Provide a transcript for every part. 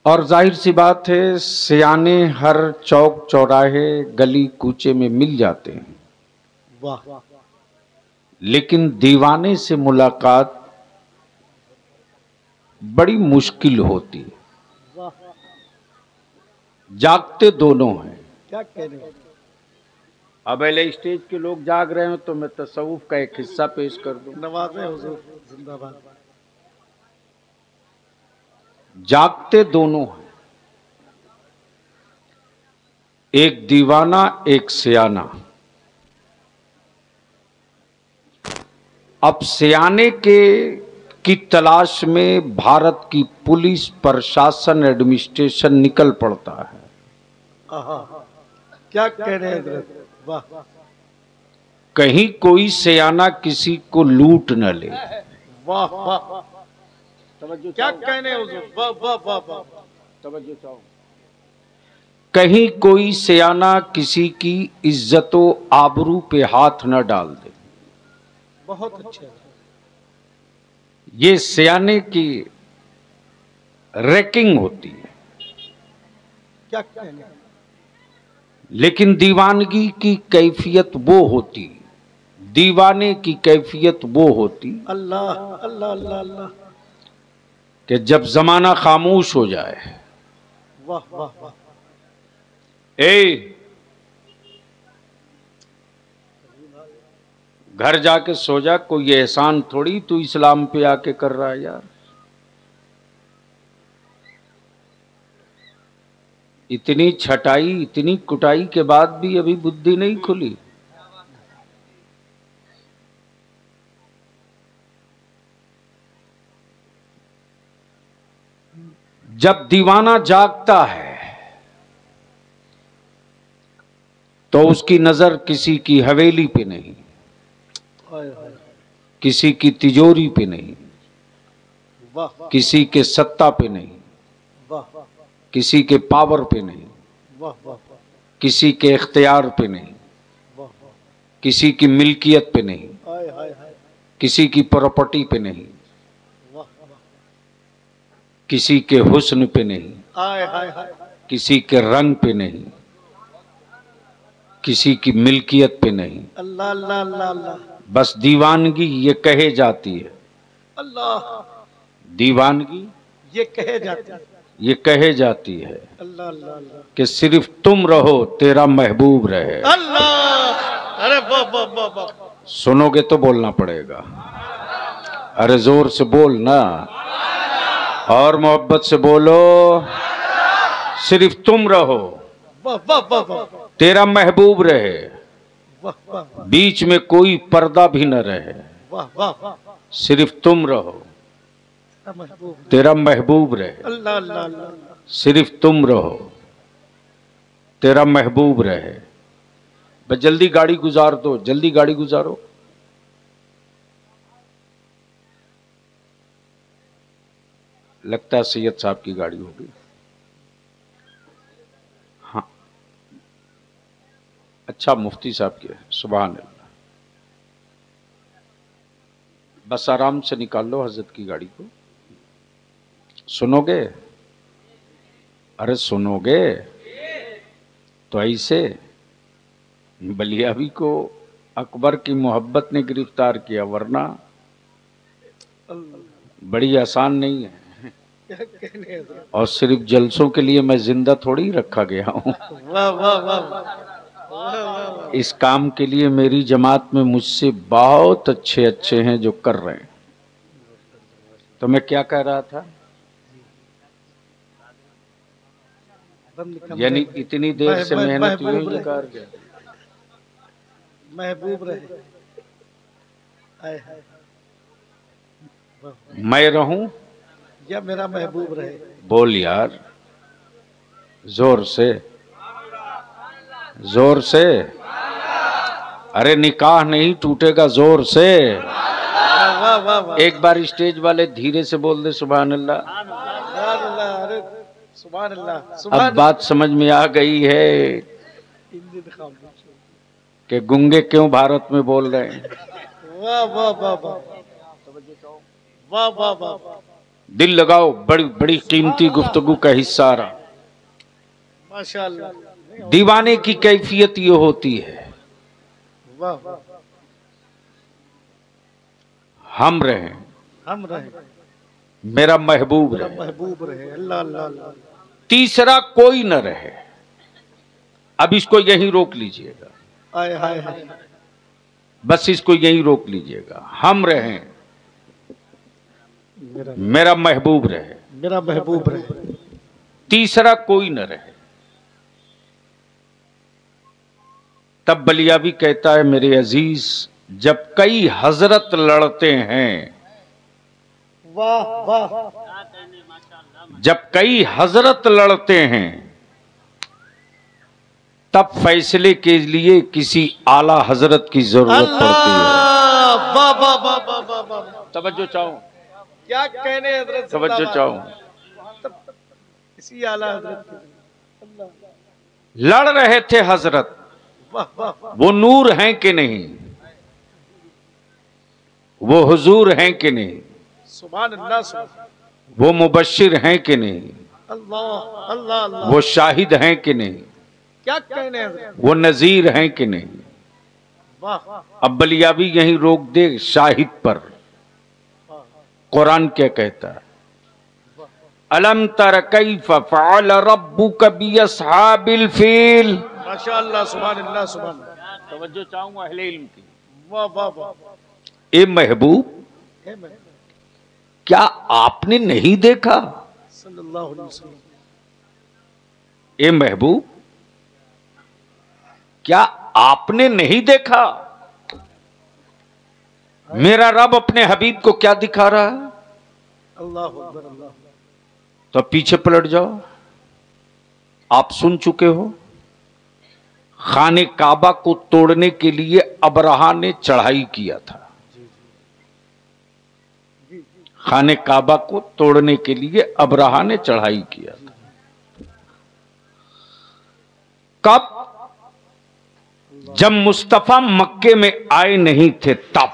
और जाहिर सी बात है, सियाने हर चौक चौराहे गली कूचे में मिल जाते हैं। वाह। लेकिन दीवाने से मुलाकात बड़ी मुश्किल होती है। वाह। जागते दोनों हैं। क्या कह रहे हो? अब पहले स्टेज के लोग जाग रहे हो तो मैं तसव्वुफ का एक हिस्सा पेश कर दूं। नवाज़े हुजूर जिंदाबाद। जागते दोनों हैं, एक दीवाना एक सियाना। अब सियाने की तलाश में भारत की पुलिस प्रशासन एडमिनिस्ट्रेशन निकल पड़ता है। आहा, क्या कह रहे हैं हजरत? वाह। कहीं कोई सियाना किसी को लूट न ले। वाह वाह। क्या कहने हैं हुजूर? वाह वाह वाह वाह। तवज्जो चाहो। कहीं कोई सियाना किसी की इज्जतो आबरू पे हाथ न डाल दे। बहुत अच्छे। ये सियाने की रैकिंग होती है। क्या कहने? लेकिन दीवानगी की कैफियत वो होती, दीवाने की कैफियत वो होती अल्लाह अल्लाह अल्लाह अल्लाह कि जब जमाना खामोश हो जाए। वाह वाह वाह। घर जाके सो जा, कोई एहसान थोड़ी तू इस्लाम पे आके कर रहा है यार। इतनी छटाई इतनी कुटाई के बाद भी अभी बुद्धि नहीं खुली। जब दीवाना जागता है तो उसकी नजर किसी की हवेली पे नहीं, किसी की तिजोरी पे नहीं, वाह। किसी के सत्ता पे नहीं, वाह किसी के पावर पे नहीं, वाह वाह किसी के इख्तियार पे नहीं, वाह। किसी की मिल्कियत पे नहीं, हाय हाय हाय। किसी की प्रॉपर्टी पे नहीं, वाह वाह। किसी के हुस्न पे नहीं, हाय हाय हाय। किसी के रंग पे नहीं, किसी की मिल्कियत पे नहीं। अल्लाह अल्लाह अल्लाह अल्लाह। बस दीवानगी ये कहे जाती है, अल्लाह। दीवानगी ये कहे जाते हैं। ये कहे जाती है अल्लाह अल्लाह अल्लाह। कि सिर्फ तुम रहो तेरा महबूब रहे। अल्लाह। अरे वाह वाह वाह वाह। सुनोगे तो बोलना पड़ेगा। अरे जोर से बोलना और मोहब्बत से बोलो। सिर्फ तुम रहो वाह वाह वाह वाह। तेरा महबूब रहे, वाह वाह बीच में कोई पर्दा भी न रहे। वाह वाह वाह। सिर्फ तुम रहो महबूब। तेरा महबूब रहे। अल्लाह अल्लाह अल्लाह। सिर्फ तुम रहो तेरा महबूब रहे। बस जल्दी गाड़ी गुजार दो, जल्दी गाड़ी गुजारो। लगता है सैयद साहब की गाड़ी होगी। हाँ अच्छा, मुफ्ती साहब की है। सुभान अल्लाह। बस आराम से निकाल लो हजरत की गाड़ी को। सुनोगे? अरे सुनोगे तो ऐसे। बलियावी को अकबर की मोहब्बत ने गिरफ्तार किया, वरना बड़ी आसान नहीं है। क्या कहने हैं? और सिर्फ जलसों के लिए मैं जिंदा थोड़ी रखा गया हूं। वाह वाह वाह। इस काम के लिए मेरी जमात में मुझसे बहुत अच्छे अच्छे हैं जो कर रहे हैं। तो मैं क्या कह रहा था? यानी इतनी देर से मेहनत यूं ही कर गया। महबूब रहे। हाय हाय। मैं रहूं या मेरा महबूब रहे। बोल यार, जोर से जोर से। अरे निकाह नहीं टूटेगा, जोर से। वाह वाह वाह। एक बार स्टेज वाले धीरे से बोल दे सुभान अल्लाह। अरे सुभान अल्लाह। अब बात समझ में आ गई है कि गुंगे क्यों भारत में बोल रहे हैं। वाह वाह वाह वाह वाह वाह वाह। दिल लगाओ, बड़ी बड़ी कीमती गुफ्तगू का हिस्सा रहा। माशाअल्लाह। दीवाने की कैफियत ये होती है, वाह वाह। हम रहें, हम रहे, मेरा महबूब मेरा रहे, महबूब रहे। अल्लाह अल्लाह अल्लाह। तीसरा कोई न रहे। अब इसको यहीं रोक लीजिएगा, आय हाय हाय। बस इसको यहीं रोक लीजिएगा। हम रहें, मेरा महबूब रहे, मेरा महबूब रहे, तीसरा कोई न रहे। तब बलियावी कहता है, मेरे अजीज, जब कई हजरत लड़ते हैं, वाह वाह, जब कई हजरत लड़ते हैं, तब फैसले के लिए किसी आला हजरत की जरूरत पड़ती है। वाह वाह वाह वाह वाह वाह। तवज्जो चाहो, क्या कहने हजरत, तवज्जो चाहो। इसी आला हजरत के। लड़ रहे थे हजरत, वाह वाह वाह। वो नूर हैं कि नहीं, वो हुजूर हैं कि नहीं, सुभान अल्लाह सुभान। वो मुबश्शिर हैं कि नहीं, अल्लाह अल्लाह अल्लाह। वो शाहिद हैं कि नहीं, क्या कहने हजरत। वो नजीर हैं कि नहीं। वाह। अब बलियावी यहीं रोक दे शाहिद पर। कुरान क्या कहता है, अलम तर कैफ फअल रब्बुक बिअस्हाबिल फील। माशाअल्लाह सुभान अल्लाह सुभान। तवज्जो चाहूंगा अहले इल्म की। वाह वाह वाह। ए महबूब, है मैं क्या आपने नहीं देखा? सल्लल्लाहु अलैहि वसल्लम। ए महबूब, क्या आपने नहीं देखा मेरा रब अपने हबीब को क्या दिखा रहा है? अल्लाह अकबर अल्लाह। तो पीछे पलट जाओ। आप सुन चुके हो, खाने काबा को तोड़ने के लिए अबरहा ने चढ़ाई किया था। खाने काबा को तोड़ने के लिए अबरहा ने चढ़ाई किया था। कब? जब मुस्तफा मक्के में आए नहीं थे तब।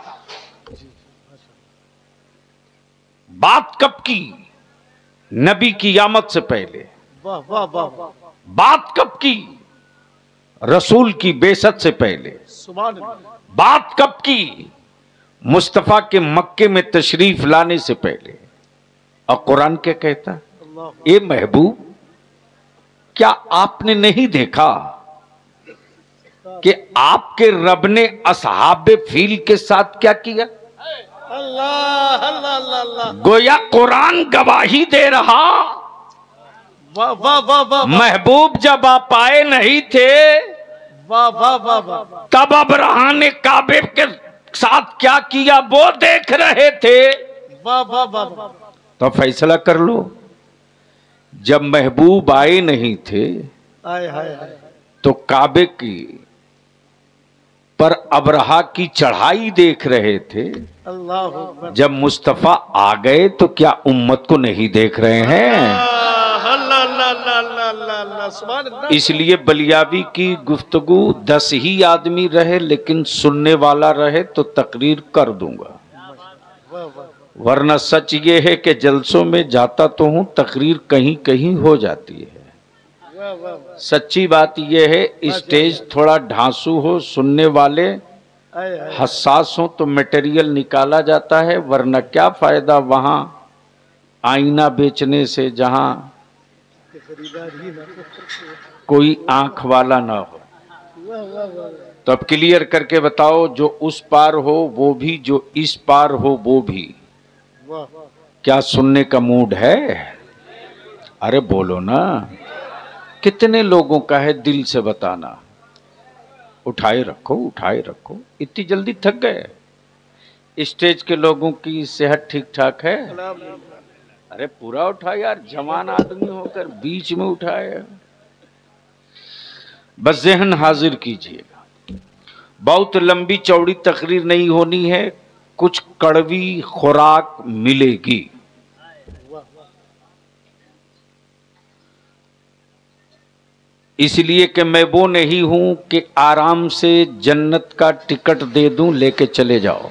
बात कब की? नबी की आमद से पहले। वाह वाह वाह वाह। बात कब की? रसूल की बेसत से पहले। सुभान अल्लाह। बात कब की? मुस्तफा के मक्के में तशरीफ लाने से पहले। और कुरान क्या कहता? अल्लाह। ए महबूब, क्या आपने नहीं देखा कि आपके रब ने असहाबे फील के साथ क्या किया? अल्लाह अल्लाह अल्लाह अल्लाह। गोया कुरान गवाही दे रहा, वाह वाह वाह वाह। महबूब जब आप आए नहीं थे वाह वाह वाह वाह। तब अबरहा ने काबे के साथ क्या किया वो देख रहे थे। वाह वाह वाह वाह। तो फैसला कर लो, जब महबूब आए नहीं थे आय हाय हाय। तो काबे की पर अबरहा की चढ़ाई देख रहे थे। अल्लाह अकबर। जब मुस्तफा आ गए तो क्या उम्मत को नहीं देख रहे हैं? अल्लाह अल्लाह अल्लाह अल्लाह अल्लाह अल्लाह। सुभान अल्लाह। इसलिए बलियावी की गुफ्तगू 10 ही आदमी रहे लेकिन सुनने वाला रहे तो तकरीर कर दूंगा। वाह वाह। वरना सच ये है कि जलसों में जाता तो हूं, तकरीर कहीं कहीं हो जाती है। वाह वाह वाह। सच्ची बात यह है, स्टेज थोड़ा ढांसू हो, सुनने वाले आय हाय। हसास हो तो मटेरियल निकाला जाता है, वरना क्या फायदा वहां आईना बेचने से जहां खरीदारी ना। कोई आंख वाला ना हो। वाह वाह वाह। तो अब क्लियर करके बताओ, जो उस पार हो वो भी, जो इस पार हो वो भी, वाह। क्या सुनने का मूड है? अरे बोलो ना, कितने लोगों का है दिल से बताना? उठाए रखो, उठाए रखो। इतनी जल्दी थक गए? स्टेज के लोगों की सेहत ठीक ठाक है? अरे पूरा उठा यार, जवान आदमी होकर बीच में उठाए। बस जहन हाजिर कीजिएगा। बहुत लंबी चौड़ी तकरीर नहीं होनी है, कुछ कड़वी खुराक मिलेगी। इसलिए कि मैं वो नहीं हूं कि आराम से जन्नत का टिकट दे दूं लेके चले जाओ।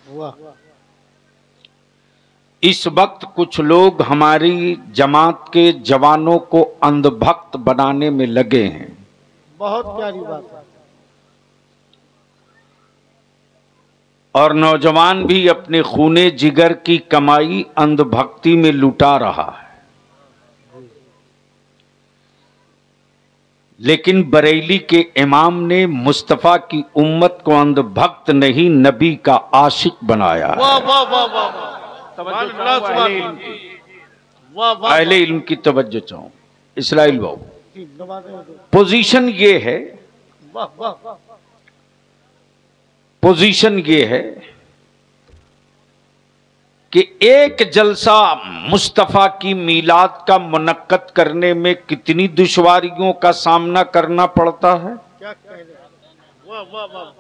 वाह। इस वक्त कुछ लोग हमारी जमात के जवानों को अंधभक्त बनाने में लगे हैं। बहुत प्यारी बात है। और नौजवान भी अपने खूने जिगर की कमाई अंधभक्ति में लुटा रहा है। लेकिन बरेली के इमाम ने मुस्तफा की उम्मत को अंधभक्त नहीं, नबी का आशिक बनाया है। वाह वाह वाह वाह अहले इल्म की तवज्जो चाहूं। इस्राइल बाबू, पोजीशन ये है, पोजीशन ये है कि एक जलसा मुस्तफा की मीलाद का मुनक्कद करने में कितनी दुश्वारियों का सामना करना पड़ता है। क्या कहने, वाह वाह वाह।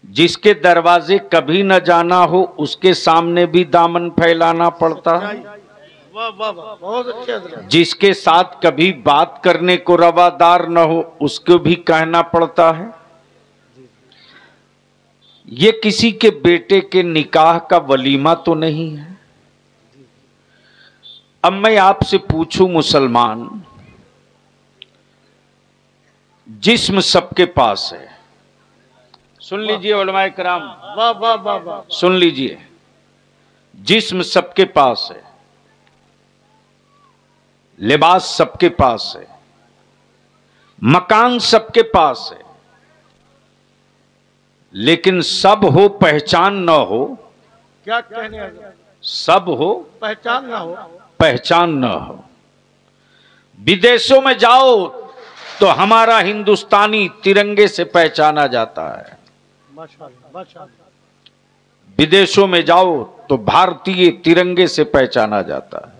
जिसके दरवाजे कभी न जाना हो उसके सामने भी दामन फैलाना पड़ता है। वाह वाह वाह, बहुत अच्छे हजरत। जिसके साथ कभी बात करने को रवादार न हो उसको भी कहना पड़ता है। ये किसी के बेटे के निकाह का वलीमा तो नहीं है। अब मैं आपसे पूछूं मुसलमान, जिस्म सबके पास है, सुन लीजिए उलमाए कराम, वाह वाह वाह वाह, सुन लीजिए, जिस्म सबके पास है, लिबास सबके पास है, मकान सबके पास है, लेकिन सब हो पहचान न हो। क्या कहने हजरत, सब हो पहचान ना हो। पहचान न हो। विदेशों में जाओ तो हमारा हिंदुस्तानी तिरंगे से पहचाना जाता है। माशाअल्लाह माशाअल्लाह। विदेशों में जाओ तो भारतीय तिरंगे से पहचाना जाता है।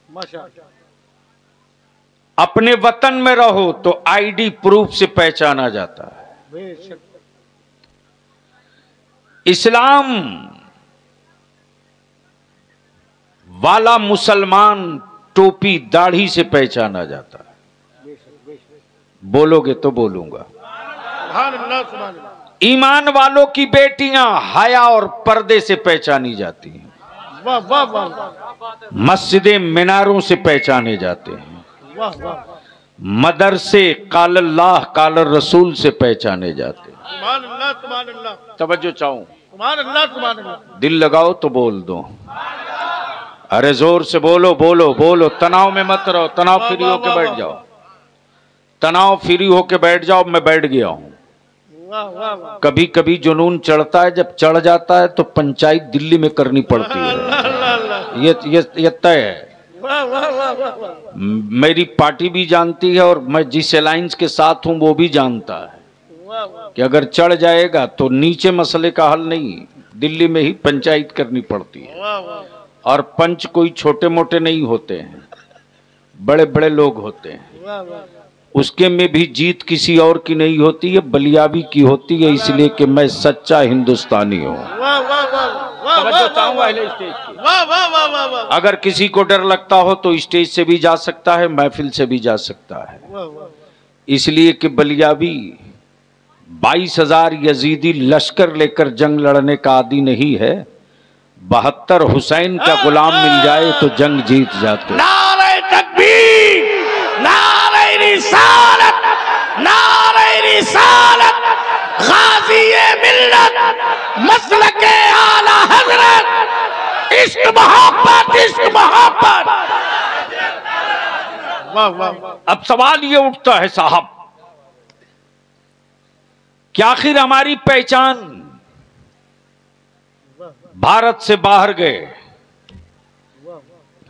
माशाअल्लाह। अपने वतन में रहो तो आईडी प्रूफ से पहचाना जाता है। बेशक। इस्लाम वाला मुसलमान टोपी दाढ़ी से पहचाना जाता है। बेशक बेशक। बोलोगे तो बोलूंगा। सुभान अल्लाह सुभान अल्लाह। ईमान वालों की बेटियां हया और पर्दे से पहचानी जाती हैं। वाह वाह वाह। मस्जिदें मीनारों से पहचाने जाते हैं। वाह वाह। मदरसे काल अल्लाह काल रसूल से पहचाने जाते हैं। सुभान अल्लाह सुभान अल्लाह। तवज्जो चाहूं, सुभान अल्लाह सुभान अल्लाह। दिल लगाओ तो बोल दो। अरे जोर से बोलो बोलो बोलो, तनाव में मत रहो, तनाव फ्री होके बैठ जाओ, तनाव फ्री होके बैठ जाओ। मैं बैठ गया हूं। वाह वाह वाह। कभी कभी जुनून चढ़ता है, जब चढ़ जाता है तो पंचायत दिल्ली में करनी पड़ती है। अल्लाह अल्लाह। ये तय है। वाह वाह वाह वाह वाह। मेरी पार्टी भी जानती है और मैं जिस अलायंस के साथ हूं वो भी जानता है वाह वाह। कि अगर चढ़ जाएगा तो नीचे मसले का हल नहीं, दिल्ली में ही पंचायत करनी पड़ती है। वाह वाह। और पंच कोई छोटे मोटे नहीं होते हैं, बड़े बड़े लोग होते हैं। वाह वाह। उसके में भी जीत किसी और की नहीं होती है, बलियाबी की होती है, इसलिए कि मैं सच्चा हिंदुस्तानी हूँ। वाह वाह वाह वाह वाह वाह। अगर किसी को डर लगता हो तो स्टेज से भी जा सकता है, महफिल से भी जा सकता है, इसलिए कि बलियाबी 22,000 यजीदी लश्कर लेकर जंग लड़ने का आदि नहीं है। 72 हुसैन का गुलाम मिल जाए तो जंग जीत जाते। नारे तकबीर, नारे रिसालत, नारे रिसालत, गाज़ी-ए मिल्लत, मसलके आला हज़रत, इश्क मोहब्बत, इश्क मोहब्बत। वाह वाह। अब सवाल ये उठता है साहब, कि आखिर हमारी पहचान भारत से बाहर गए,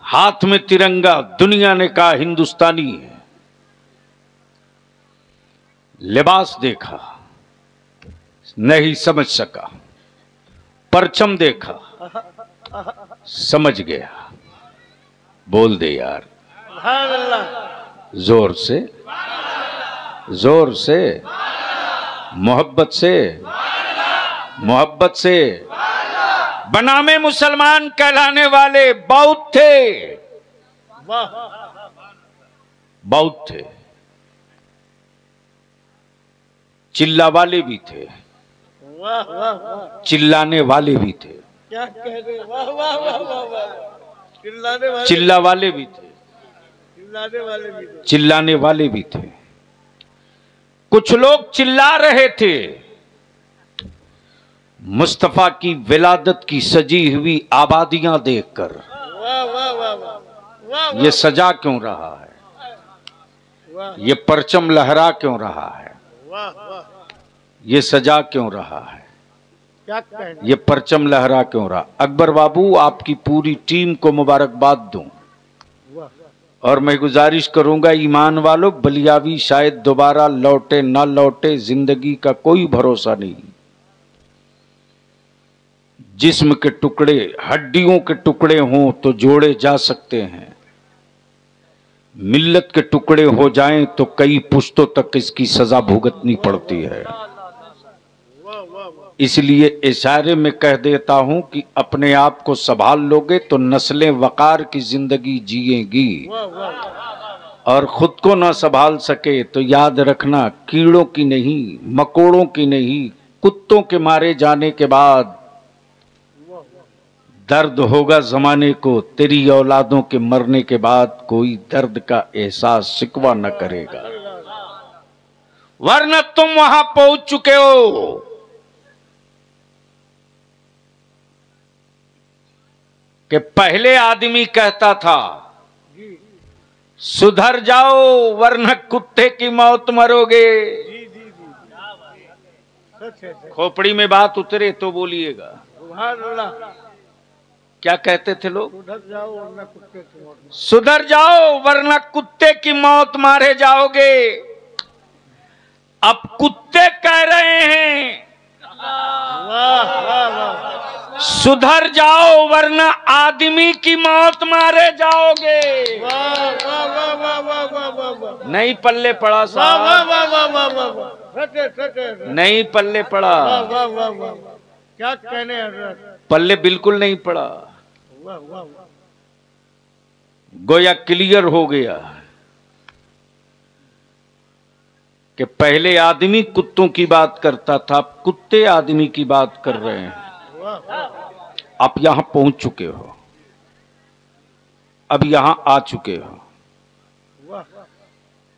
हाथ में तिरंगा, दुनिया ने कहा हिंदुस्तानी है, लिबास देखा नहीं समझ सका, परचम देखा समझ गया। बोल दे यार जोर से, जोर से, मोहब्बत से, मोहब्बत से। बनामे मुसलमान कहलाने वाले बौद्ध थे, बौद्ध थे, चिल्ला वाले भी थे, चिल्लाने वाले भी थे। क्या कह रहे, वाह वाह वाह वाह वाह, चिल्ला वाले भी थे, चिल्लाने वाले भी थे। कुछ लोग चिल्ला रहे थे मुस्तफा की विलादत की सजी हुई आबादियां देखकर, वाह वाह वाह वाह, ये सजा क्यों रहा है, ये परचम लहरा क्यों रहा है, वाह वाह, ये सजा क्यों रहा है, क्या कहना, ये परचम लहरा क्यों रहा। अकबर बाबू, आपकी पूरी टीम को मुबारकबाद दूं और मैं गुजारिश करूंगा ईमान वालों, बलियावी शायद दोबारा लौटे ना लौटे, जिंदगी का कोई भरोसा नहीं। जिस्म के टुकड़े, हड्डियों के टुकड़े हों तो जोड़े जा सकते हैं, मिल्लत के टुकड़े हो जाएं तो कई पुश्तों तक इसकी सजा भुगतनी पड़ती है। इसलिए इशारे में कह देता हूं कि अपने आप को संभाल लोगे तो नस्लें वकार की जिंदगी जिएंगी, और खुद को ना संभाल सके तो याद रखना कीड़ों की नहीं, मकोड़ों की नहीं, कुत्तों के मारे जाने के बाद दर्द होगा जमाने को, तेरी औलादों के मरने के बाद कोई दर्द का एहसास शिकवा न करेगा, वरना तुम वहां पहुंच चुके हो। कि पहले आदमी कहता था सुधर जाओ वरना कुत्ते की मौत मरोगे। खोपड़ी में बात उतरे तो बोलिएगा, क्या कहते थे लोग, सुधर जाओ वरना कुत्ते की मौत मारे जाओगे। अब कुत्ते कह रहे हैं सुधर जाओ वरना आदमी की मौत मारे जाओगे। नहीं पल्ले पड़ा साहब, नहीं पल्ले पड़ा, क्या कहने, पल्ले बिल्कुल नहीं पड़ा, गोया क्लियर हो गया कि पहले आदमी कुत्तों की बात करता था, कुत्ते आदमी की बात कर रहे हैं। आप यहां पहुंच चुके हो, अब यहां आ चुके हो।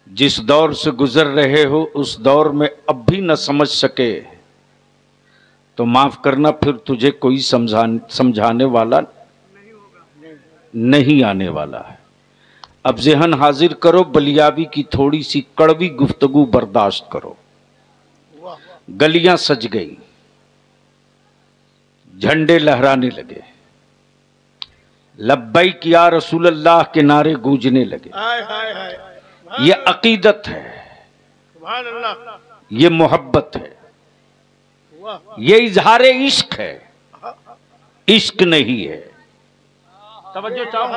जिस दौर से गुजर रहे हो उस दौर में अब भी न समझ सके तो माफ करना, फिर तुझे कोई समझाने वाला नहीं आने वाला है। अब ज़हन हाजिर करो, बलियावी की थोड़ी सी कड़वी गुफ्तगू बर्दाश्त करो। गलियां सज गई, झंडे लहराने लगे, लब्बैक या रसूल अल्लाह के नारे गूंजने लगे। ये अकीदत है, ये मोहब्बत है, ये इजहार इश्क है, इश्क नहीं है। तवज्जो चाहूं,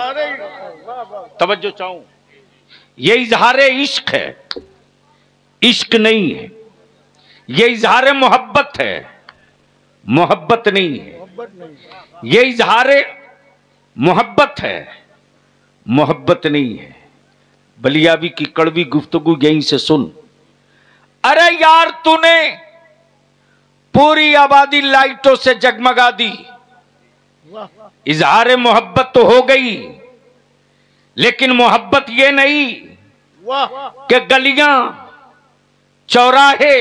तवज्जो चाहूं, ये इजहार इश्क है, इश्क नहीं है। ये इजहार मोहब्बत है, मोहब्बत नहीं है। ये इजहार मोहब्बत है, मोहब्बत नहीं है। बलियावी की कड़वी गुफ्तगू यहीं से सुन। अरे यार तूने पूरी आबादी लाइटों से जगमगा दी, इजहार मोहब्बत तो हो गई, लेकिन मोहब्बत ये नहीं कि गलियां, चौराहे,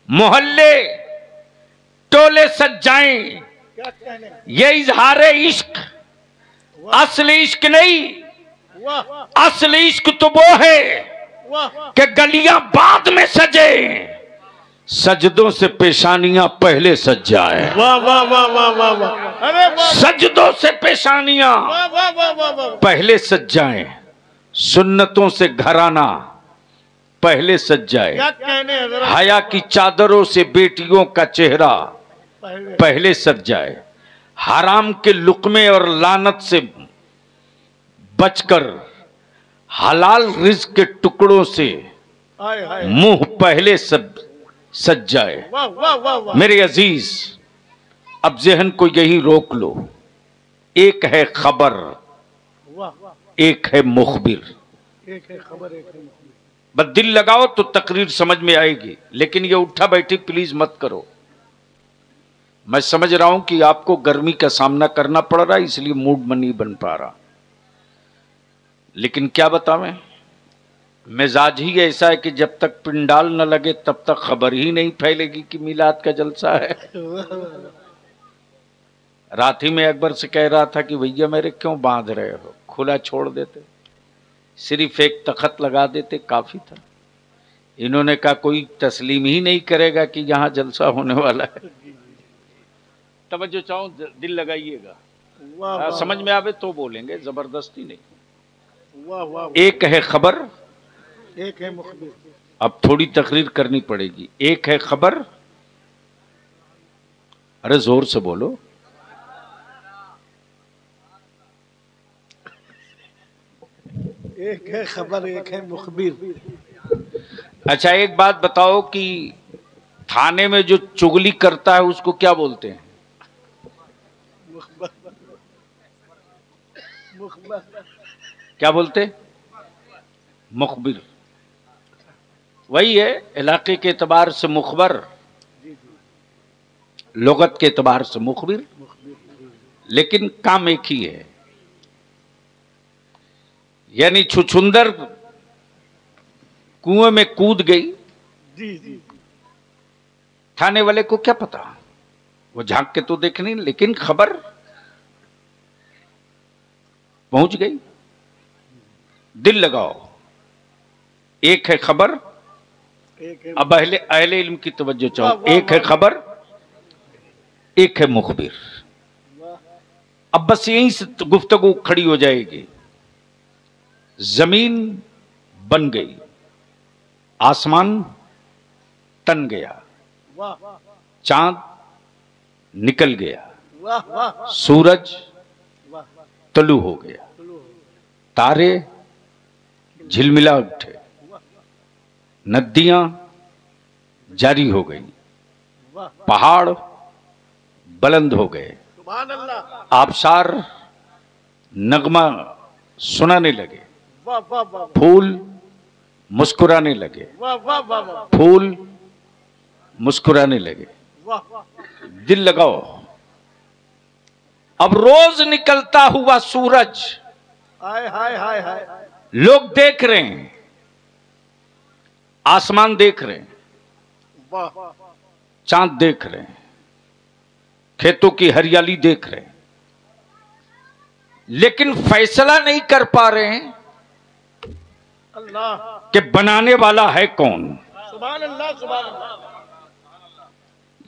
मोहल्ले, टोले सज जाएं। ये इजहार इश्क, असली इश्क नहीं। असली इश्क तो वो है कि गलियां बाद में सजे, सजदों से पेशानियां पहले सज जाए। वाह वाह वाह वाह वाह वाह, अरे वाह, सजदों से पेशानियां पहले सज जाएं, सुन्नतों से घराना पहले सज जाए, हया की चादरों से बेटियों का चेहरा पहले सज जाए, हराम के लुक्मे और लानत से बचकर हलाल रिज़्क के टुकड़ों से मुंह पहले सज जाए। मेरे अजीज, अब जहन को यही रोक लो, एक है खबर, एक है मुखबिर। बस दिल लगाओ तो तकरीर समझ में आएगी, लेकिन ये उठा बैठी प्लीज मत करो। मैं समझ रहा हूं कि आपको गर्मी का सामना करना पड़ रहा है, इसलिए मूड में नहीं बन पा रहा, लेकिन क्या बतावें, मिजाज ही ऐसा है कि जब तक पिंडाल न लगे तब तक खबर ही नहीं फैलेगी कि मिलाद का जलसा है। रात ही में अकबर से कह रहा था कि भैया मेरे क्यों बांध रहे हो, खुला छोड़ देते, सिर्फ एक तखत लगा देते काफी था। इन्होंने कहा कोई तस्लीम ही नहीं करेगा कि यहां जलसा होने वाला है। तवज्जो चाहो, दिल लगाइएगा, समझ में आवे तो बोलेंगे, जबरदस्ती नहीं। वाह वाह। एक है खबर, एक है मुखबिर। अब थोड़ी तकरीर करनी पड़ेगी। एक है खबर, अरे जोर से बोलो, एक है खबर, एक है मुखबिर। अच्छा एक बात बताओ कि थाने में जो चुगली करता है उसको क्या बोलते हैं? मुखबिर। क्या बोलते? मुखबिर। वही है, इलाके के एतबार से मुखबर, लुगत के एतबार से मुखबिर, लेकिन काम एक ही है। यानी छुछुंदर कुएं में कूद गई, जी जी, थाने वाले को क्या पता, वो झांक के तो देख नहीं, लेकिन खबर पहुंच गई। दिल लगाओ, एक है खबर, एक है। अब अहले इल्म की तवज्जो चाहो, एक है खबर, एक है मुखबिर। अब बस यहीं से गुफ्तगू खड़ी हो जाएगी। जमीन बन गई, आसमान तन गया, वाह चांद निकल गया, वाह वाह, सूरज वाह तलू हो गया, तारे झिलमिला उठे, नदियां जारी हो गई, वाह, पहाड़ बुलंद हो गए, सुभान अल्लाह, आबशार नगमा सुनाने लगे, वाह वाह वाह, फूल मुस्कुराने लगे, वाह वाह वाह वाह, फूल मुस्कुराने लगे। वाह, दिल लगाओ, अब रोज निकलता हुआ सूरज हाय हाय हाय हाय, लोग देख रहे हैं, आसमान देख रहे हैं, वाह, चांद देख रहे हैं, खेतों की हरियाली देख रहे हैं, लेकिन फैसला नहीं कर पा रहे हैं अल्लाह, कि बनाने वाला है कौन। सुभान अल्लाह, सुभान अल्लाह,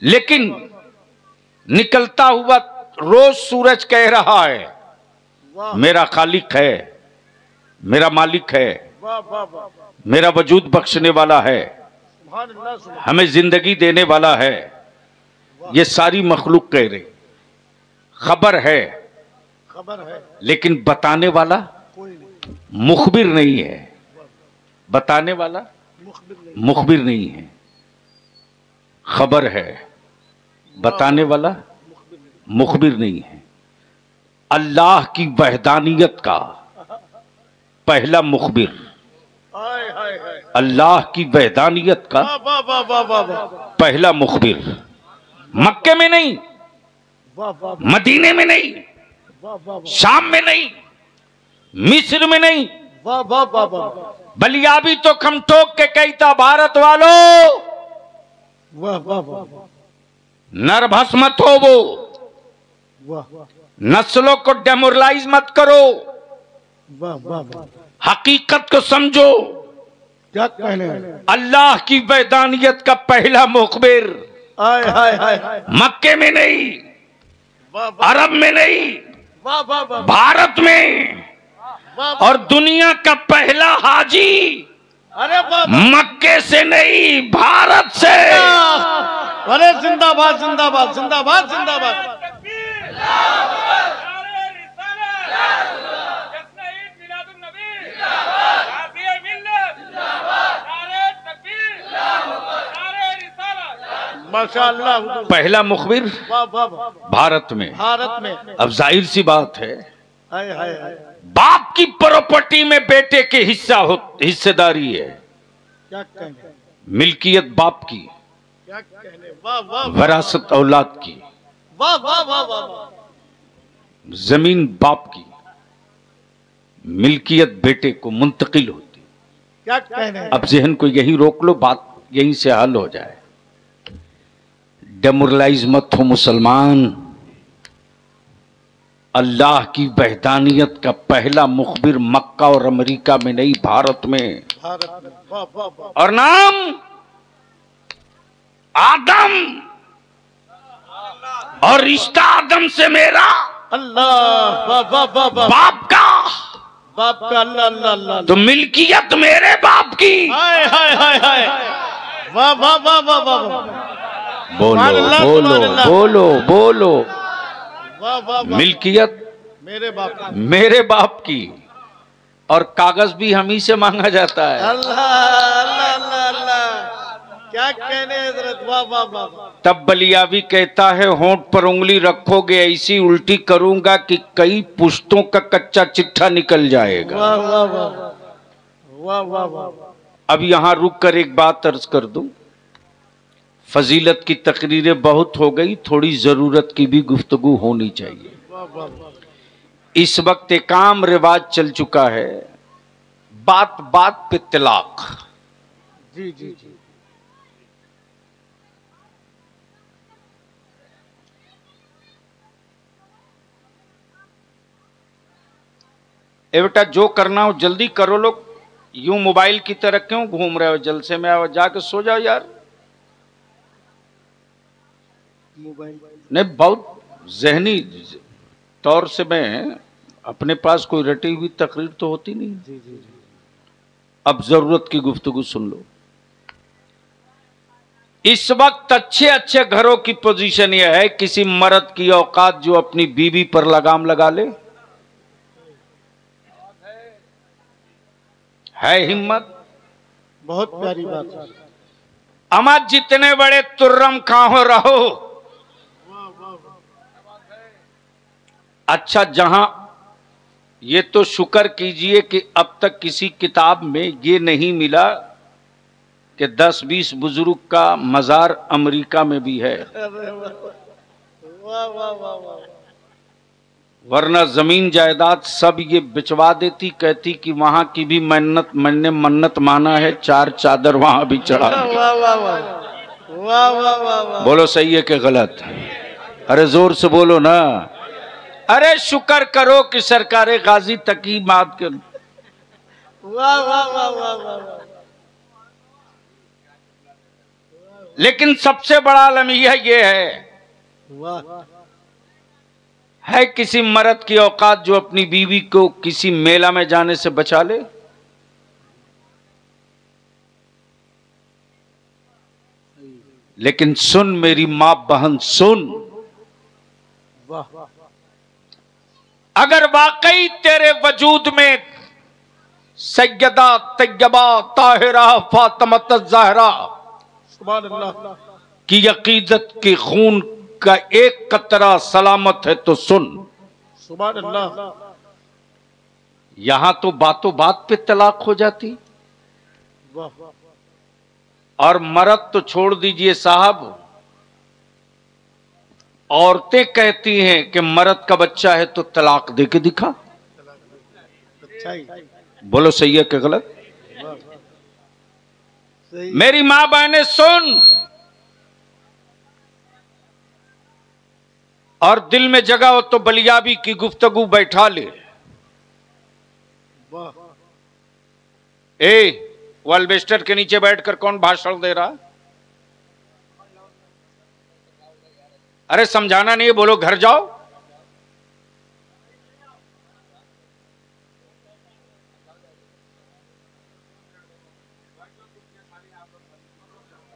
लेकिन निकलता हुआ रोज सूरज कह रहा है वाह मेरा खालिक है, मेरा मालिक है, वाह वाह वाह, मेरा वजूद बख्शने वाला है, सुभान अल्लाह, सुभान हमें जिंदगी देने वाला है। ये सारी मखलूक कह रही, खबर है खबर है, लेकिन बताने वाला कोई नहीं, मुखबिर नहीं है, बताने वाला मुखबिर नहीं, मुखबिर नहीं है। खबर है, बताने वाला मुखबिर नहीं है। अल्लाह की वहदानियत का पहला मुखबिर, हाय हाय हाय, अल्लाह की वहदानियत का वाह वाह वाह वाह वाह वाह, पहला मुखबिर, मक्के में नहीं, वाह वाह मदीने में नहीं, वाह वाह, शाम में नहीं, मिस्र में नहीं, वाह वाह वाह वाह, बलियाबी तो कम ठोक के कहता भारत वालों वाह वाह वाह, नर्वस मत हो, वो वाह नस्लों को डेमोरलाइज मत करो, वाह वाह वाह, हकीकत को समझो। क्या कहने हैं? अल्लाह की वहदानियत का पहला मुखबिर हाय हाय हाय हाय, मक्के में नहीं, वाह वाह अरब में नहीं, वाह वाह वाह, भारत में, वाह, और दुनिया का पहला हाजी अरे वाह, मक्के से नहीं भारत से। अरे जिंदाबाद जिंदाबाद जिंदाबाद जिंदाबाद, माशाअल्लाह, पहला मुखबिर वाह वाह वाह, भारत में। भारत में, अब जाहिर सी बात है, हाय हाय हाय, बाप की प्रॉपर्टी में बेटे के हिस्सेदारी है, क्या कहने, मिल्कियत बाप की, क्या कहने, वाह वाह, विरासत औलाद की। वाह वाह वाह वाह। जमीन बाप की, मिल्कियत बेटे को मुंतकिल होती। क्या कहने हैं? अब जहन को यही रोक लो, बात यहीं से हल हो जाए। डेमोरलाइज मत हो मुसलमान। अल्लाह की वहदानियत का पहला मुखबिर मक्का और अमेरिका में नहीं, भारत में। भारत में। वाह वाह वाह। और नाम आदम, और रिश्ता आदम से मेरा, अल्लाह। वाह वाह वाह वाह। बाप का, बाप का। अल्लाह अल्लाह अल्लाह। तो मिल्कियत मेरे बाप की। हाय हाय हाय हाय। वाह वाह वाह वाह वाह। बोलो अल्लाह, बोलो अल्लाह। बोलो बोलो। वाह वाह वाह। मिल्कियत मेरे बाप का। मेरे बाप की, और कागज भी हम ही से मांगा जाता है। अल्लाह अल्लाह अल्लाह अल्लाह। क्या कहने हजरत। वाह वाह वाह। तब बलियावी कहता है, होंठ पर उंगली रखोगे ऐसी उल्टी करूंगा कि कई पुश्तों का कच्चा चिट्ठा निकल जाएगा। वाह वाह वाह। वाह वाह वाह। अब यहां रुक कर एक बात अर्ज कर दूं। फजीलत की तकरीरें बहुत हो गई, थोड़ी जरूरत की भी गुफ्तगू होनी चाहिए। वाह वाह वाह। इस वक्त एक आम रिवाज चल चुका है, बात बात पे तलाक। जी जी जी। ए बेटा, जो करना हो जल्दी करो। लोग यूं मोबाइल की तरह क्यों घूम रहे हो? जलसे में आओ, जाके सो जाओ यार। मोबाइल। नहीं, बहुत जहनी तौर से मैं, अपने पास कोई रटी हुई तकरीर तो होती नहीं। जी जी जी। अब जरूरत की गुफ्तगू सुन लो। इस वक्त अच्छे अच्छे घरों की पोजीशन यह है, किसी मर्द की औकात जो अपनी बीवी पर लगाम लगा ले। है हिम्मत? बहुत प्यारी बात है। अमा जितने बड़े तुर्रम खाओ रहो। अच्छा, जहां ये तो शुक्र कीजिए कि अब तक किसी किताब में ये नहीं मिला कि 10-20 बुजुर्ग का मजार अमेरिका में भी है। वाह वाह वाह वाह। वरना जमीन जायदाद सब ये बिचवा देती, कहती कि वहां की भी मैंने मन्नत माना है, 4 चादर वहां भी चढ़ा दी। वाह वाह वाह। वाह वाह वाह वाह। बोलो सही है कि गलत? अरे जोर से बोलो ना। अरे शुक्र करो कि सरकारे गाजी तक ही बात कर। वाह वाह वाह वाह वाह। लेकिन सबसे बड़ा अलमिया ये वाह। है किसी मर्द की औकात जो अपनी बीवी को किसी मेला में जाने से बचा ले। लेकिन सुन मेरी मां बहन, सुन, वाह। अगर वाकई तेरे वजूद में सैयदा तैयबा ताहिरा फातिमा ज़हरा सुभान अल्लाह की अकीदत के खून का एक कतरा सलामत है तो सुन। सुभान अल्लाह। यहां तो बातों बात पे तलाक हो जाती, वाह। और मर्द तो छोड़ दीजिए साहब, औरतें कहती हैं कि मर्द का बच्चा है तो तलाक दे के दिखा। अच्छा ही। बोलो सही है कि गलत? सही। मेरी मां बहने सुन, और दिल में जगह हो तो बलियाबी की गुफ्तगू बैठा ले। वाह। वो अल्बेस्टर के नीचे बैठकर कौन भाषण दे रहा? अरे समझाना नहीं है, बोलो घर जाओ।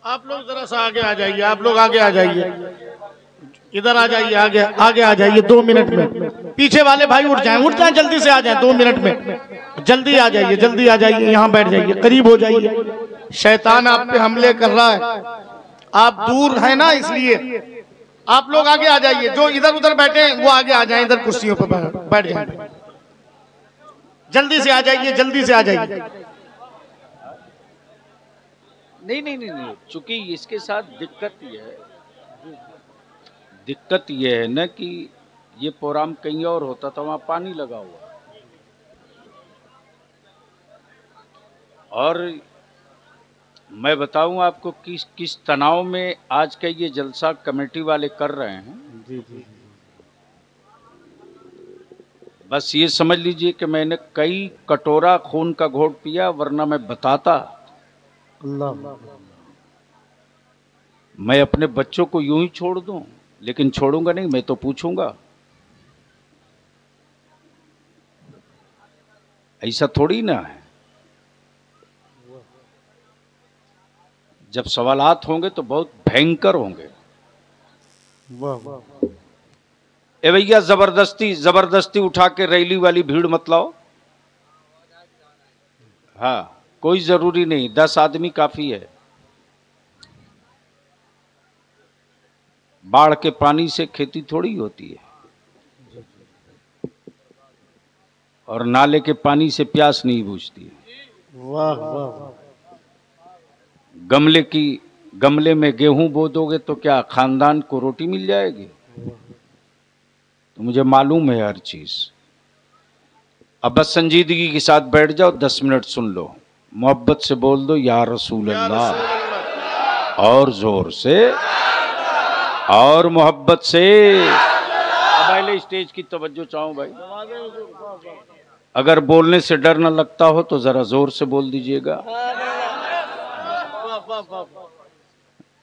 आप लोग जरा सा आगे आ जाइए। आप लोग आगे आ जाइए। इधर आ जाइए। आगे आगे आ जाइए। 2 मिनट में पीछे वाले भाई उठ जाएं जल्दी से आ जाएं। 2 मिनट में जल्दी आ जाइए। जल्दी आ जाइए। यहाँ बैठ जाइए, करीब हो जाइए। शैतान आप पे हमले कर रहा है। आप दूर है ना, इसलिए आप लोग आगे आ जाइए। जो इधर उधर बैठे हैं वो आगे आ जाएं, इधर कुर्सियों पर बैठ जाएं। जल्दी से आ जाइए। जल्दी से आ जाइए। नहीं, चूंकि इसके साथ दिक्कत यह है, दिक्कत ये है ना कि ये प्रोग्राम कहीं और होता था, वहां पानी लगा हुआ, और मैं बताऊं आपको किस किस तनाव में आज का ये जलसा कमेटी वाले कर रहे हैं। जी जी। बस ये समझ लीजिए कि मैंने कई कटोरा खून का घोट पिया, वरना मैं बताता। अल्लाह। मैं अपने बच्चों को यूं ही छोड़ दूं, लेकिन छोड़ूंगा नहीं, मैं तो पूछूंगा। ऐसा थोड़ी ना है। जब सवालात होंगे तो बहुत भयंकर होंगे। वाह वाह। ए भैया, जबरदस्ती जबरदस्ती उठा के रैली वाली भीड़ मत लाओ। हाँ, कोई जरूरी नहीं, 10 आदमी काफी है। बाढ़ के पानी से खेती थोड़ी होती है, और नाले के पानी से प्यास नहीं बुझती है। वाह वाह। गमले में गेहूं बो दोगे तो क्या खानदान को रोटी मिल जाएगी? तो मुझे मालूम है हर चीज। अब बस संजीदगी के साथ बैठ जाओ, 10 मिनट सुन लो, मोहब्बत से बोल दो या रसूल अल्लाह, और जोर से और मोहब्बत से। अब पहले स्टेज की तवज्जो चाहूं भाई। अगर बोलने से डर न लगता हो तो जरा जोर से बोल दीजिएगा।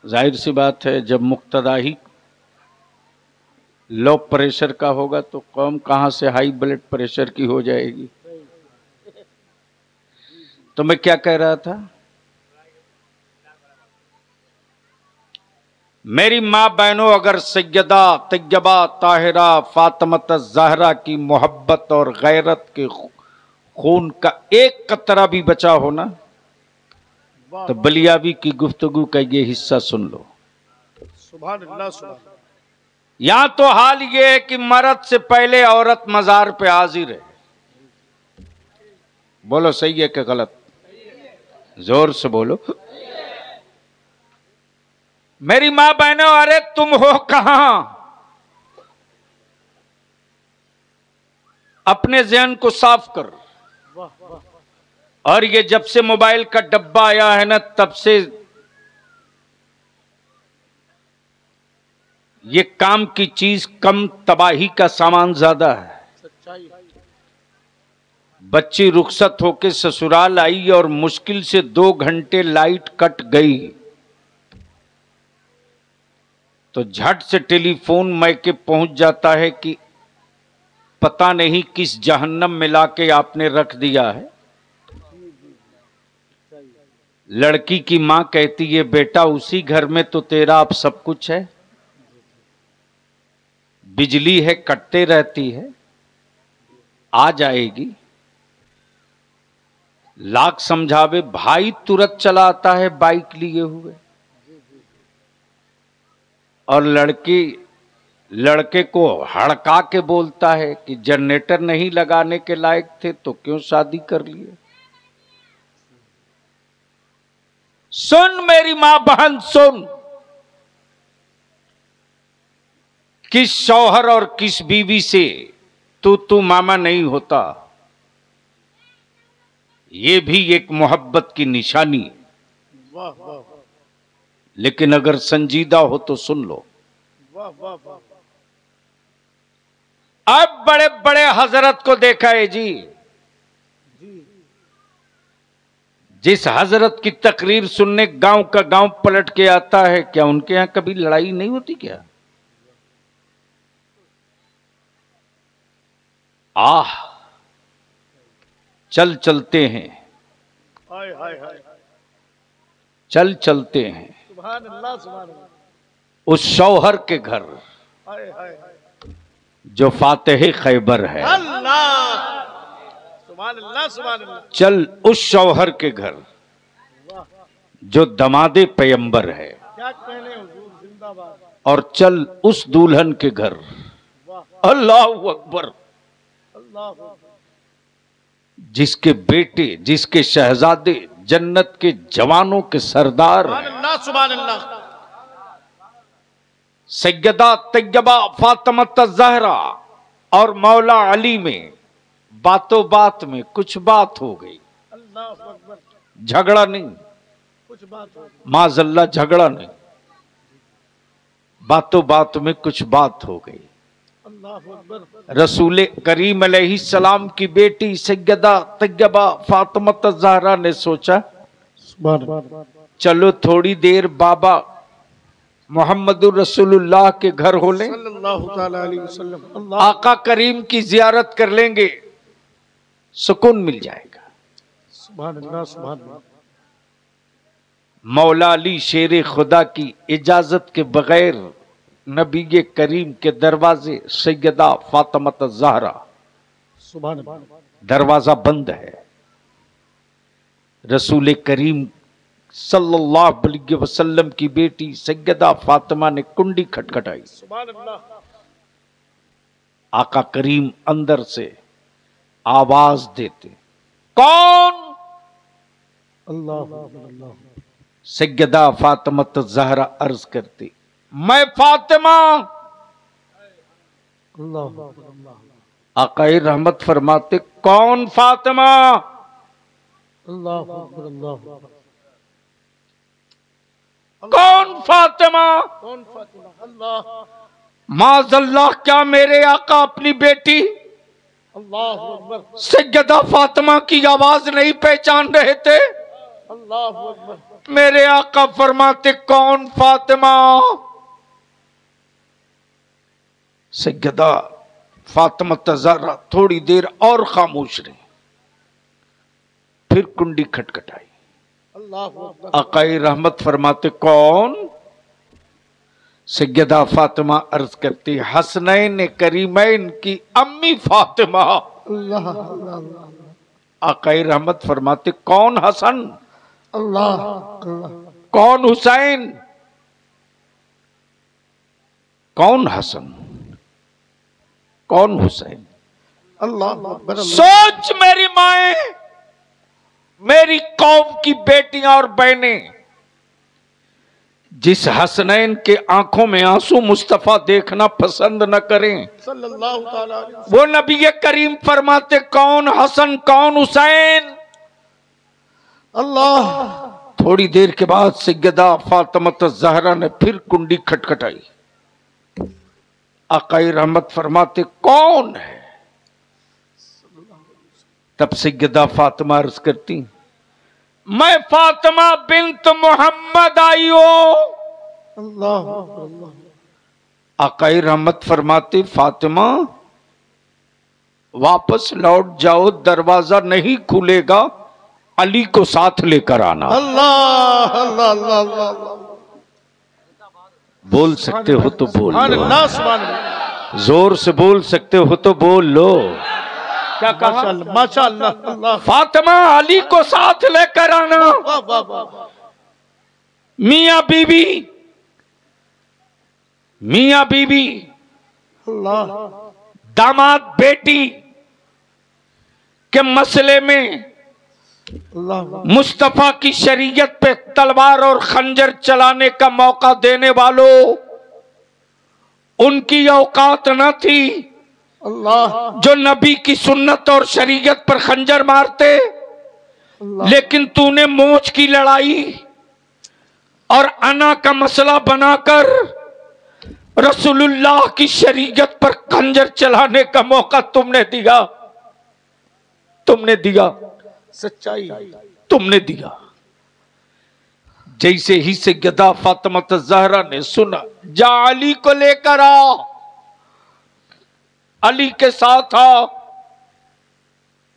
जाहिर सी बात है, जब मुक्तदा ही लो प्रेशर का होगा तो कौम कहां से हाई ब्लड प्रेशर की हो जाएगी। तो मैं क्या कह रहा था? मेरी मां बहनों, अगर सैयदा तैयबा ताहिरा फातिमत ज़हरा की मोहब्बत और गैरत के खून का एक कतरा भी बचा हो ना, तो बलियाबी की गुफ्तगू का ये हिस्सा सुन लो। सुभान अल्लाह सुभान। यहां तो हाल ये है कि मर्द से पहले औरत मजार पे हाजिर है। बोलो सही है कि गलत? जोर से बोलो। मेरी मां बहनों, अरे तुम हो कहां? अपने ज़हन को साफ कर। और ये जब से मोबाइल का डब्बा आया है ना, तब से ये काम की चीज कम, तबाही का सामान ज्यादा है। सच्चाई। बच्ची रुखसत होके ससुराल आई और मुश्किल से 2 घंटे लाइट कट गई तो झट से टेलीफोन मैके पहुंच जाता है कि पता नहीं किस जहन्नम में लाके आपने रख दिया है। लड़की की मां कहती है, बेटा उसी घर में तो तेरा अब सब कुछ है। बिजली है, कटते रहती है, आ जाएगी। लाख समझावे, भाई तुरंत चला आता है बाइक लिए हुए। और लड़के को हड़का के बोलता है कि जनरेटर नहीं लगाने के लायक थे तो क्यों शादी कर लिए। सुन मेरी मां बहन, सुन, किस शौहर और किस बीवी से तू मामा नहीं होता, ये भी एक मोहब्बत की निशानी है। वाह वाह। लेकिन अगर संजीदा हो तो सुन लो। वाह वाह वाह। अब बड़े बड़े हजरत को देखा है जी, जिस हजरत की तकरीर सुनने गांव का गांव पलट के आता है, क्या उनके यहां कभी लड़ाई नहीं होती क्या? आह, चल चलते हैं, हाय हाय हाय। चल चलते हैं सुभान अल्लाह सुभान अल्लाह। उस शौहर के घर हाय हाय हाय। जो फातेह खैबर है। अल्लाह सुभान अल्लाह सुभान अल्लाह। चल उस शौहर के घर जो दमादे पैगंबर है। क्या कहने हुजूर, जिंदाबाद। और चल उस दुल्हन के घर। अल्लाह अकबर। अल्लाह। जिसके बेटे, जिसके शहजादे जन्नत के जवानों के सरदार हैं। सुभान अल्लाह सुभान अल्लाह। सैयदा तैयबा फातिमा ज़हरा और मौला अली में बातों बात में कुछ बात हो गई। झगड़ा नहीं, कुछ बात हो गई। माज़ल्ला झगड़ा नहीं, बातों बात में कुछ बात हो गई। रसूल करीम अलैहिस्सलाम की बेटी सैयदा तैयबा फातिमा ज़हरा ने सोचा चलो थोड़ी देर बाबा मोहम्मदुर रसूलुल्लाह के घर हो लें, सल्लल्लाहु तआला अलैहि वसल्लम। आका करीम की जियारत कर लेंगे, सुकून मिल जाएगा। सुभान अल्लाह, सुभान अल्लाह। मौला अली शेर खुदा की इजाजत के बगैर नबी करीम के दरवाजे सैयदा फातिमा ज़हरा, सुभान अल्लाह। दरवाजा बंद है। रसूल करीम सल्लल्लाहु अलैहि वसल्लम की बेटी सैयदा फातिमा ने कुंडी खटखटाई। सुभान अल्लाह। आका करीम अंदर से आवाज देते, कौन? अल्लाह अल्लाह। सैयदा फातिमा ज़हरा अर्ज करती, मैं फातिमा। अल्लाह। आका रहमत फरमाते, कौन फातिमा? अल्लाह अल्लाह। कौन फातिमा? कौन फातिमा? अल्लाह। माज़ल्लाह, क्या मेरे आका अपनी बेटी अल्लाह अकबर। सैयदा फातिमा की आवाज नहीं पहचान रहे थे? अल्लाह अकबर। मेरे आका फरमाते, कौन फातिमा? सैयदा फातिमा ज़हरा थोड़ी देर और खामोश रही, फिर कुंडी खटखटाई। अल्लाह अकबर। आका रहमत फरमाते, कौन? सैयदा फातिमा अर्ज करती, हसनैन करीमैन की अम्मी फातिमा। अल्लाह अल्लाह। आका रहमत फरमाते, कौन हसन? अल्लाह अल्लाह। कौन हुसैन? कौन हसन? कौन हुसैन? अल्लाह अकबर। सोच मेरी माए, मेरी कौम की बेटियां और बहनें, जिस हसनैन के आंखों में आंसू मुस्तफा देखना पसंद न करें, सल्लल्लाहु तआला अलैहि वसल्लम, वो नबी करीम फरमाते, कौन हसन कौन हुसैन? अल्लाह। थोड़ी देर के बाद सैयदा फातिमा ज़हरा ने फिर कुंडी खटखटाई। आका रहमत फरमाते, कौन है? तब सैयदा फातिमा अर्ज करती, मैं फातिमा बिन्त मोहम्मद आई हो। अल्लाह अल्लाह। आका रहमत फरमाते, फातिमा वापस लौट जाओ, दरवाजा नहीं खुलेगा, अली को साथ लेकर आना। अल्लाह अल्लाह अल्लाह। बोल सकते हो तो बोल सुभान लो, अल्लाह, सुभान अल्लाह। जोर से बोल सकते हो तो बोल लो। क्या कहा? माशाअल्लाह माशाअल्लाह। अल्लाह। फातिमा अली को साथ लेकर आना। वाह वाह वाह। मियां बीवी, मियां बीवी, अल्लाह। दामाद बेटी के मसले में अल्लाह। मुस्तफा की शरीयत पे तलवार और खंजर चलाने का मौका देने वालों, उनकी औकात न थी अल्लाह। जो नबी की सुन्नत और शरीयत पर खंजर मारते। लेकिन तूने मोच की लड़ाई और अना का मसला बनाकर रसूलुल्लाह की शरीयत पर खंजर चलाने का मौका तुमने दिया, तुमने दिया, सच्चाई तुमने दिया। जैसे ही सैयदा फातिमा ज़हरा ने सुना, जा अली को लेकर आ, अली के साथ आ,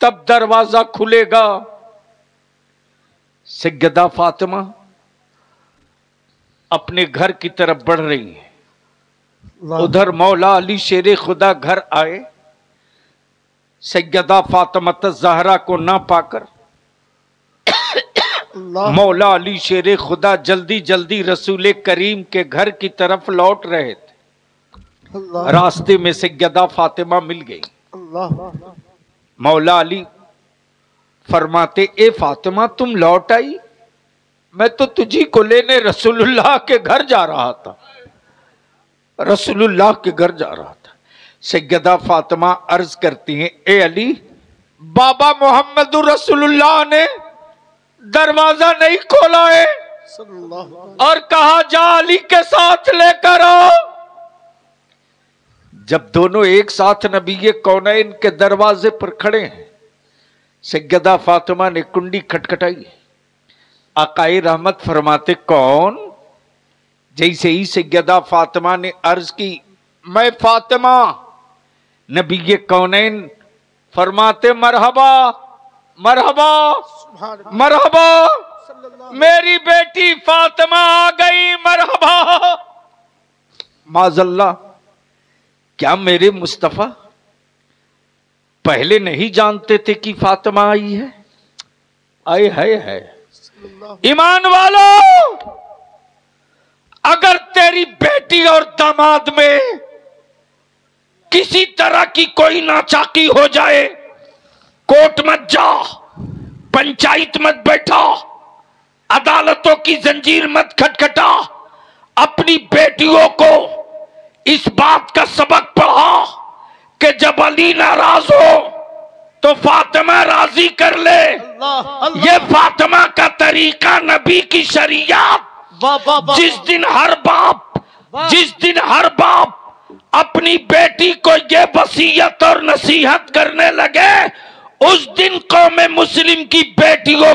तब दरवाजा खुलेगा। सैयदा फातिमा अपने घर की तरफ बढ़ रही है। उधर मौला अली शेर खुदा घर आए। सैयदा फातिमा ज़हरा को ना पाकर मौला अली शेर खुदा जल्दी जल्दी रसूल करीम के घर की तरफ लौट रहे थे। रास्ते में सैयदा फातिमा मिल गई। मौला अली फरमाते, ए फातिमा तुम लौट आई? मैं तो तुझी को लेने रसूलुल्लाह के घर जा रहा था। रसूलुल्लाह के घर जा रहा था। सैयदा फातिमा अर्ज करती हैं, ए अली, बाबा मोहम्मद रसूलुल्लाह ने दरवाजा नहीं खोला है और कहा जा अली के साथ लेकर आओ। जब दोनों एक साथ नबी कौनैन के दरवाजे पर खड़े हैं, सैयदा फातिमा ने कुंडी खटखटाई। आकाए रहमत फरमाते, कौन? जैसे ही सैयदा फातिमा ने अर्ज की, मैं फातिमा। नबी कौनैन फरमाते, मरहबा मरहबा मरहबा, मेरी बेटी फातिमा आ गई, मरहबा। माज़ल्लाह, क्या मेरे मुस्तफा पहले नहीं जानते थे कि फातिमा आई है? आए है ईमान वालों, अगर तेरी बेटी और दामाद में किसी तरह की कोई नाचाकी हो जाए, कोर्ट मत जा, पंचायत मत बैठा, अदालतों की जंजीर मत खटखटा, अपनी बेटियों को इस बात का सबक पढ़ा कि जब अली नाराज हो तो फातिमा राजी कर ले। ये फातिमा का तरीका, नबी की शरीयत। जिस दिन हर बाप अपनी बेटी को ये वसीयत और नसीहत करने लगे, उस दिन कौम मुस्लिम की बेटियों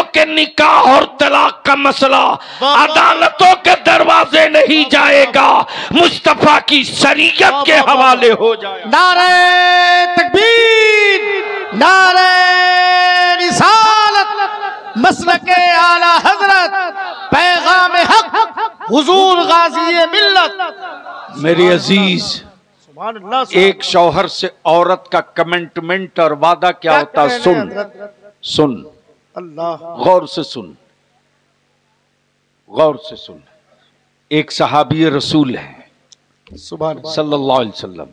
के निकाह और तलाक का मसला अदालतों के दरवाजे नहीं जाएगा, मुस्तफा की शरीयत के हवाले हो जाएगा। नारे तकबीर, नारे रिसालत, मसलके आला हजरत, पैगाम हक, हुजूर गाज़ी मिल्लत। मेरी अजीज, एक शौहर से औरत का कमिटमेंट और वादा क्या होता है? सुन अल्लाह, गौर से सुन, गौर से सुन। एक सहाबी रसूल है सल्लल्लाहु अलैहि वसल्लम,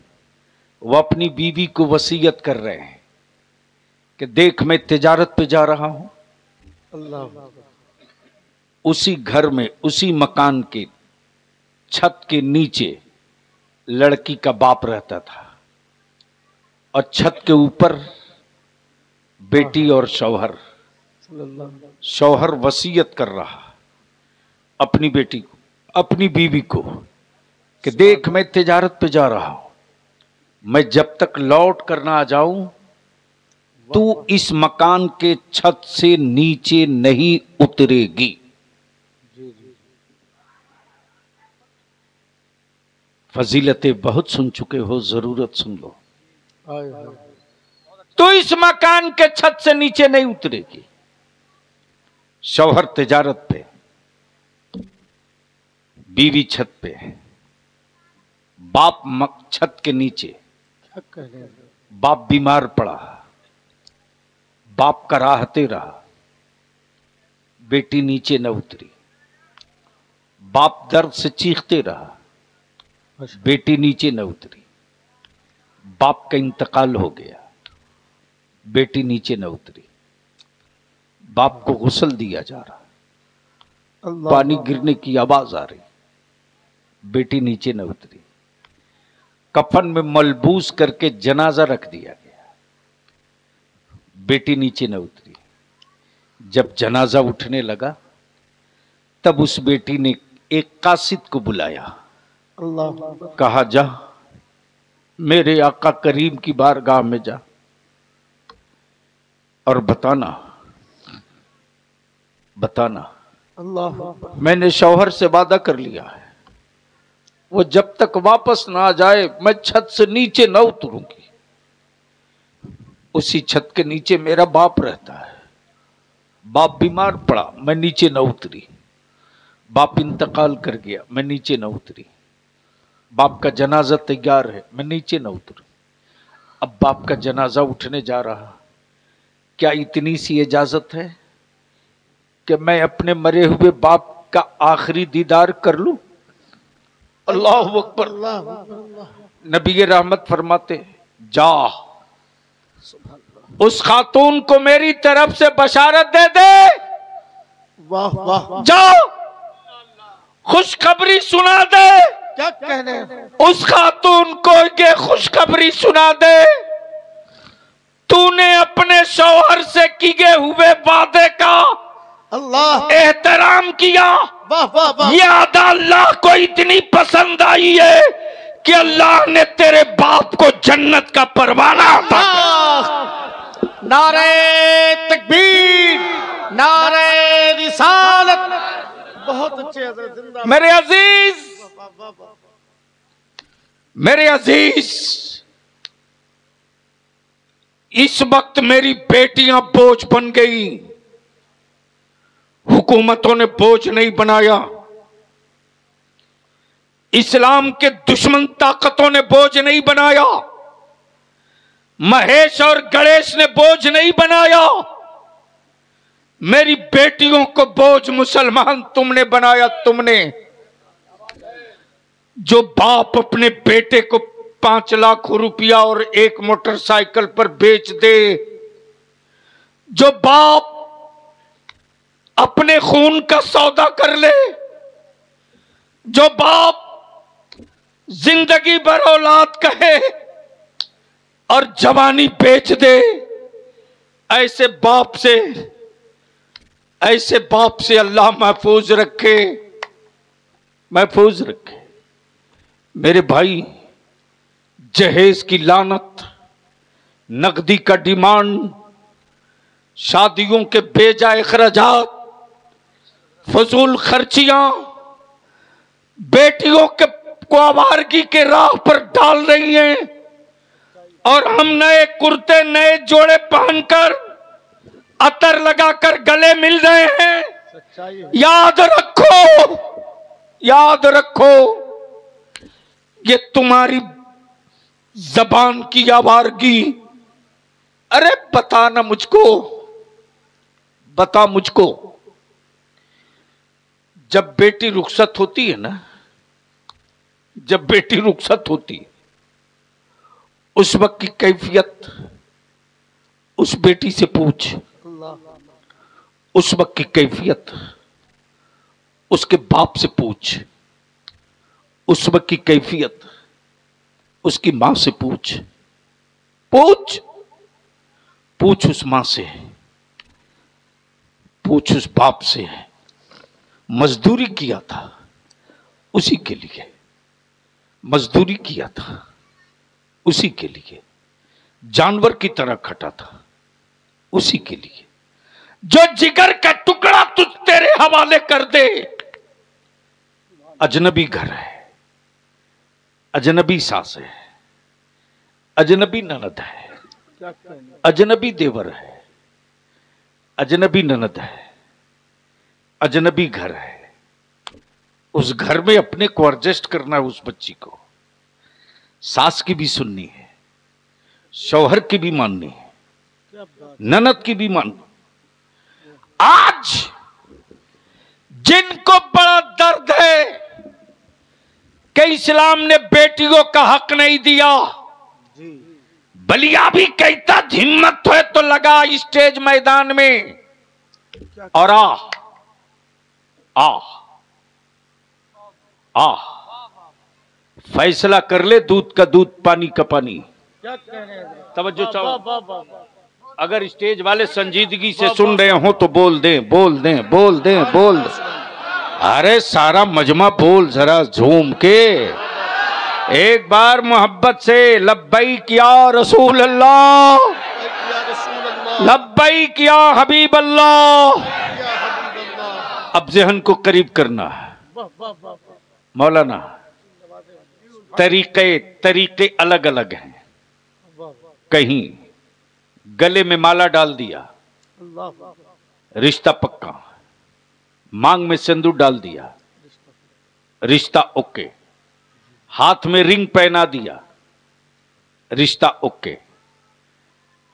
वो अपनी बीवी को वसीयत कर रहे हैं कि देख, मैं तिजारत पे जा रहा हूं। उसी घर में, उसी मकान के छत के नीचे लड़की का बाप रहता था और छत के ऊपर बेटी और शौहर। शौहर वसीयत कर रहा अपनी बेटी को, अपनी बीवी को कि देख, मैं तिजारत पे जा रहा हूं, मैं जब तक लौट कर ना आ जाऊं तू इस मकान के छत से नीचे नहीं उतरेगी। फजीलतें बहुत सुन चुके हो, जरूरत सुन लो। तो इस मकान के छत से नीचे नहीं उतरेगी। शौहर तिजारत पे, बीवी छत पे, बाप छत के नीचे। बाप बीमार पड़ा, बाप कराहते रहा, बेटी नीचे न उतरी। बाप दर्द से चीखते रहा, बेटी नीचे न उतरी। बाप का इंतकाल हो गया, बेटी नीचे न उतरी। बाप को गुस्ल दिया जा रहा, पानी गिरने की आवाज आ रही, बेटी नीचे न उतरी। कफन में मलबूस करके जनाजा रख दिया गया, बेटी नीचे न उतरी। जब जनाजा उठने लगा तब उस बेटी ने एक कासिद को बुलाया, कहा जा मेरे आका करीम की बारगाह में जा और बताना मैंने शौहर से वादा कर लिया है, वो जब तक वापस ना आ जाए मैं छत से नीचे न उतरूंगी। उसी छत के नीचे मेरा बाप रहता है, बाप बीमार पड़ा, मैं नीचे न उतरी। बाप इंतकाल कर गया, मैं नीचे न उतरी। बाप का जनाजा तैयार है, मैं नीचे न उतरू। अब बाप का जनाजा उठने जा रहा, क्या इतनी सी इजाजत है कि मैं अपने मरे हुए बाप का आखिरी दीदार कर लूं? अल्लाहु अकबर। नबी रहमत फरमाते, जा उस खातून को मेरी तरफ से बशारत दे दे। वाह वाह, जाओ खुशखबरी सुना दे क्या कहने, उस खातून को ये खुशखबरी सुना दे, तूने अपने शौहर से किए हुए वादे का अल्लाह एहतराम किया। वाह वाह वाह। ये अदा अल्लाह को इतनी पसंद आई है कि अल्लाह ने तेरे बाप को जन्नत का परवाना अता किया। नारे तकबीर, नारे रिसालत। बहुत अच्छे हज़रत, जिंदाबाद। मेरे अजीज, मेरे अजीज, इस वक्त मेरी बेटियां बोझ बन गई। हुकूमतों ने बोझ नहीं बनाया, इस्लाम के दुश्मन ताकतों ने बोझ नहीं बनाया, महेश और गणेश ने बोझ नहीं बनाया। मेरी बेटियों को बोझ मुसलमान तुमने बनाया। तुमने जो बाप अपने बेटे को 5 लाख रुपया और 1 मोटरसाइकिल पर बेच दे, जो बाप अपने खून का सौदा कर ले, जो बाप जिंदगी भर औलाद कहे और जवानी बेच दे, ऐसे बाप से अल्लाह महफूज रखे, महफूज रखे। मेरे भाई, जहेज की लानत, नकदी का डिमांड, शादियों के बेजा अखराजात, फजूल खर्चियां बेटियों को आवारगी के राह पर डाल रही हैं, और हम नए कुर्ते, नए जोड़े पहनकर, अतर लगाकर गले मिल रहे हैं। याद रखो, याद रखो, ये तुम्हारी जबान की आवारगी। अरे बता ना मुझको, बता मुझको, जब बेटी रुखसत होती है ना, जब बेटी रुखसत होती है, उस वक्त की कैफियत उस बेटी से पूछ। उस वक्त की कैफियत उसके बाप से पूछ। उस वक्त की कैफियत उसकी मां से पूछ। पूछ, पूछ उस मां से, पूछ उस बाप से। मजदूरी किया था उसी के लिए, मजदूरी किया था उसी के लिए, जानवर की तरह खटा था उसी के लिए। जो जिगर का टुकड़ा तुझ तेरे हवाले कर दे, अजनबी घर है, अजनबी सास है, अजनबी ननद है, अजनबी देवर है, अजनबी ननद है, अजनबी घर है। उस घर में अपने को एडजस्ट करना है। उस बच्ची को सास की भी सुननी है, शौहर की भी माननी है, ननद की भी माननी। आज जिनको बड़ा दर्द है कि इस्लाम ने बेटियों का हक नहीं दिया, बलिया भी कहता हिम्मत है तो लगा स्टेज मैदान में और आ फैसला कर ले, दूध का दूध, पानी का पानी। तवज्जो चाहो, अगर स्टेज वाले संजीदगी से सुन रहे हो तो बोल दें, बोल दें, बोल दें, बोल दें। अरे सारा मजमा बोल जरा झूम के एक बार मोहब्बत से, लब्बैक या रसूल अल्लाह, लब्बैक या हबीब अल्लाह। अब ज़हन को करीब करना है मौलाना। तरीके अलग अलग हैं। कहीं गले में माला डाल दिया, रिश्ता पक्का। मांग में सिंदूर डाल दिया, रिश्ता ओके। हाथ में रिंग पहना दिया, रिश्ता ओके।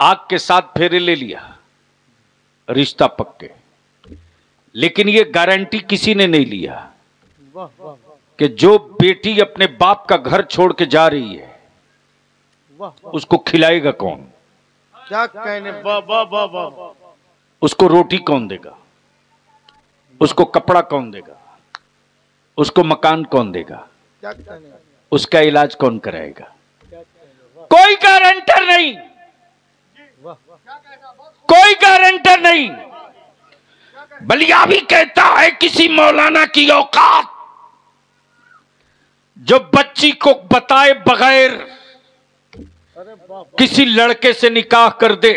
आग के साथ फेरे ले लिया, रिश्ता पक्के। लेकिन ये गारंटी किसी ने नहीं लिया कि जो बेटी अपने बाप का घर छोड़ के जा रही है उसको खिलाएगा कौन? क्या कहने, वाह। उसको रोटी कौन देगा? उसको कपड़ा कौन देगा? उसको मकान कौन देगा? उसका इलाज कौन कराएगा? कोई गारंटर नहीं, कोई गारंटर नहीं। बलिया भी कहता है किसी मौलाना की औकात जो बच्ची को बताए बगैर किसी लड़के से निकाह कर दे,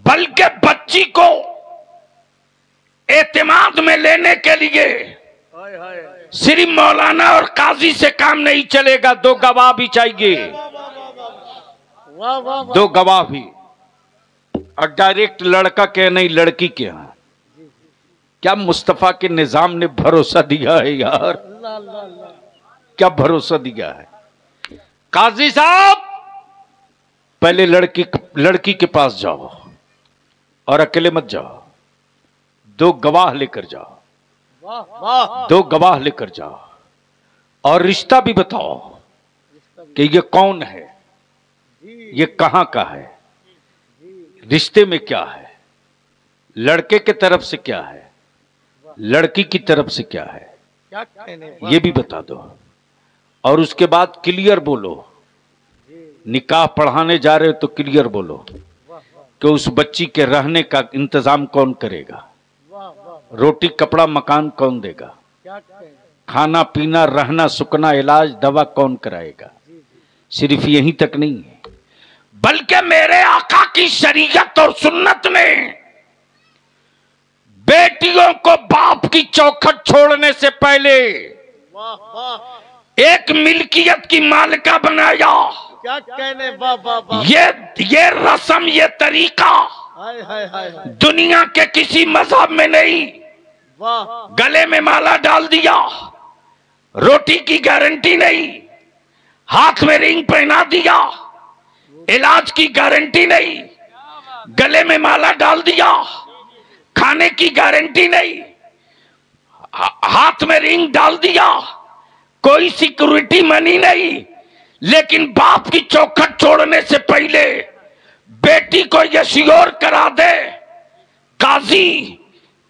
बल्कि बच्ची को एतमाद में लेने के लिए सिर्फ मौलाना और काजी से काम नहीं चलेगा, दो गवाह भी चाहिए, दो गवाह भी। और डायरेक्ट लड़का के नहीं लड़की के यहाँ। क्या मुस्तफा के निजाम ने भरोसा दिया है यार, क्या भरोसा दिया है। काजी साहब पहले लड़की के पास जाओ और अकेले मत जाओ, दो गवाह लेकर जाओ, दो गवाह लेकर जाओ और रिश्ता भी बताओ कि ये कौन है, ये कहां का है, रिश्ते में क्या है, लड़के के तरफ से क्या है, लड़की की तरफ से क्या है, ये भी बता दो। और उसके बाद क्लियर बोलो, निकाह पढ़ाने जा रहे हो तो क्लियर बोलो कि उस बच्ची के रहने का इंतजाम कौन करेगा, रोटी कपड़ा मकान कौन देगा, खाना पीना रहना सुकना इलाज दवा कौन कराएगा। सिर्फ यहीं तक नहीं है, बल्कि मेरे आका की शरीयत और सुन्नत में बेटियों को बाप की चौखट छोड़ने से पहले एक मिल्कियत की मालिका बनाया। क्या कहने, वाह वाह वाह। ये रस्म, ये तरीका दुनिया के किसी मजहब में नहीं। गले में माला डाल दिया, रोटी की गारंटी नहीं, हाथ में रिंग पहना दिया, इलाज की गारंटी नहीं, गले में माला डाल दिया, खाने की गारंटी नहीं, हाथ में रिंग डाल दिया, कोई सिक्योरिटी मनी नहीं, लेकिन बाप की चौखट छोड़ने से पहले बेटी को यह श्योर करा दे काजी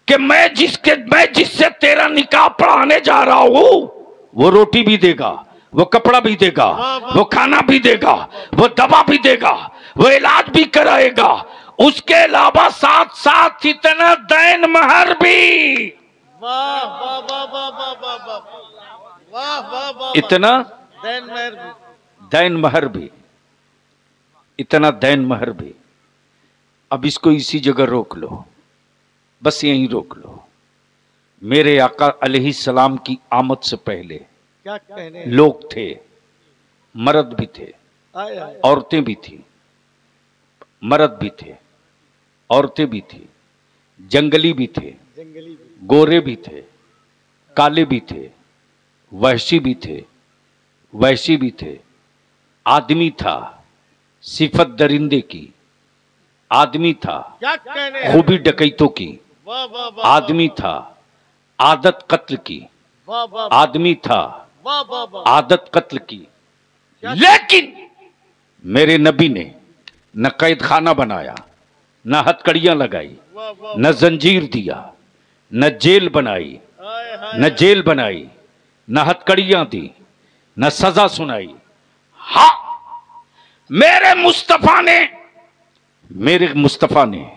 कि मैं जिससे तेरा निकाह पढ़ाने जा रहा हूं वो रोटी भी देगा, वो कपड़ा भी देगा, वो खाना भी देगा, वो दवा भी देगा, वो इलाज भी कराएगा, उसके अलावा साथ साथ इतना दैन महर भी। वाह वाह वाह वाह वाह वाह वाह वाह वाह, इतना दैन महर भी, इतना दैन महर भी। अब इसको इसी जगह रोक लो, बस यहीं रोक लो। मेरे आका अलैहिस्सलाम की आमद से पहले क्या कहने, लोग थे, मर्द भी थे, औरतें भी थी, मर्द भी थे, औरतें भी थी, जंगली भी थे, गोरे भी थे, काले भी थे, वहशी भी थे, वैशी भी थे, आदमी था सिफत दरिंदे की, आदमी था क्या कहने, खूबी डकैतों की, वाह वाह वाह, आदमी था आदत कत्ल की, वाह वाह आदमी था वाह वाह वाह, आदत कत्ल की। लेकिन मेरे नबी ने न कैद खाना बनाया, न हथकड़ियां लगाई, वाह वाह, न जंजीर दिया, न जेल बनाई, हाय हाय, न जेल बनाई, न हथकड़ियां दी, न सजा सुनाई। हाँ, मेरे मुस्तफा ने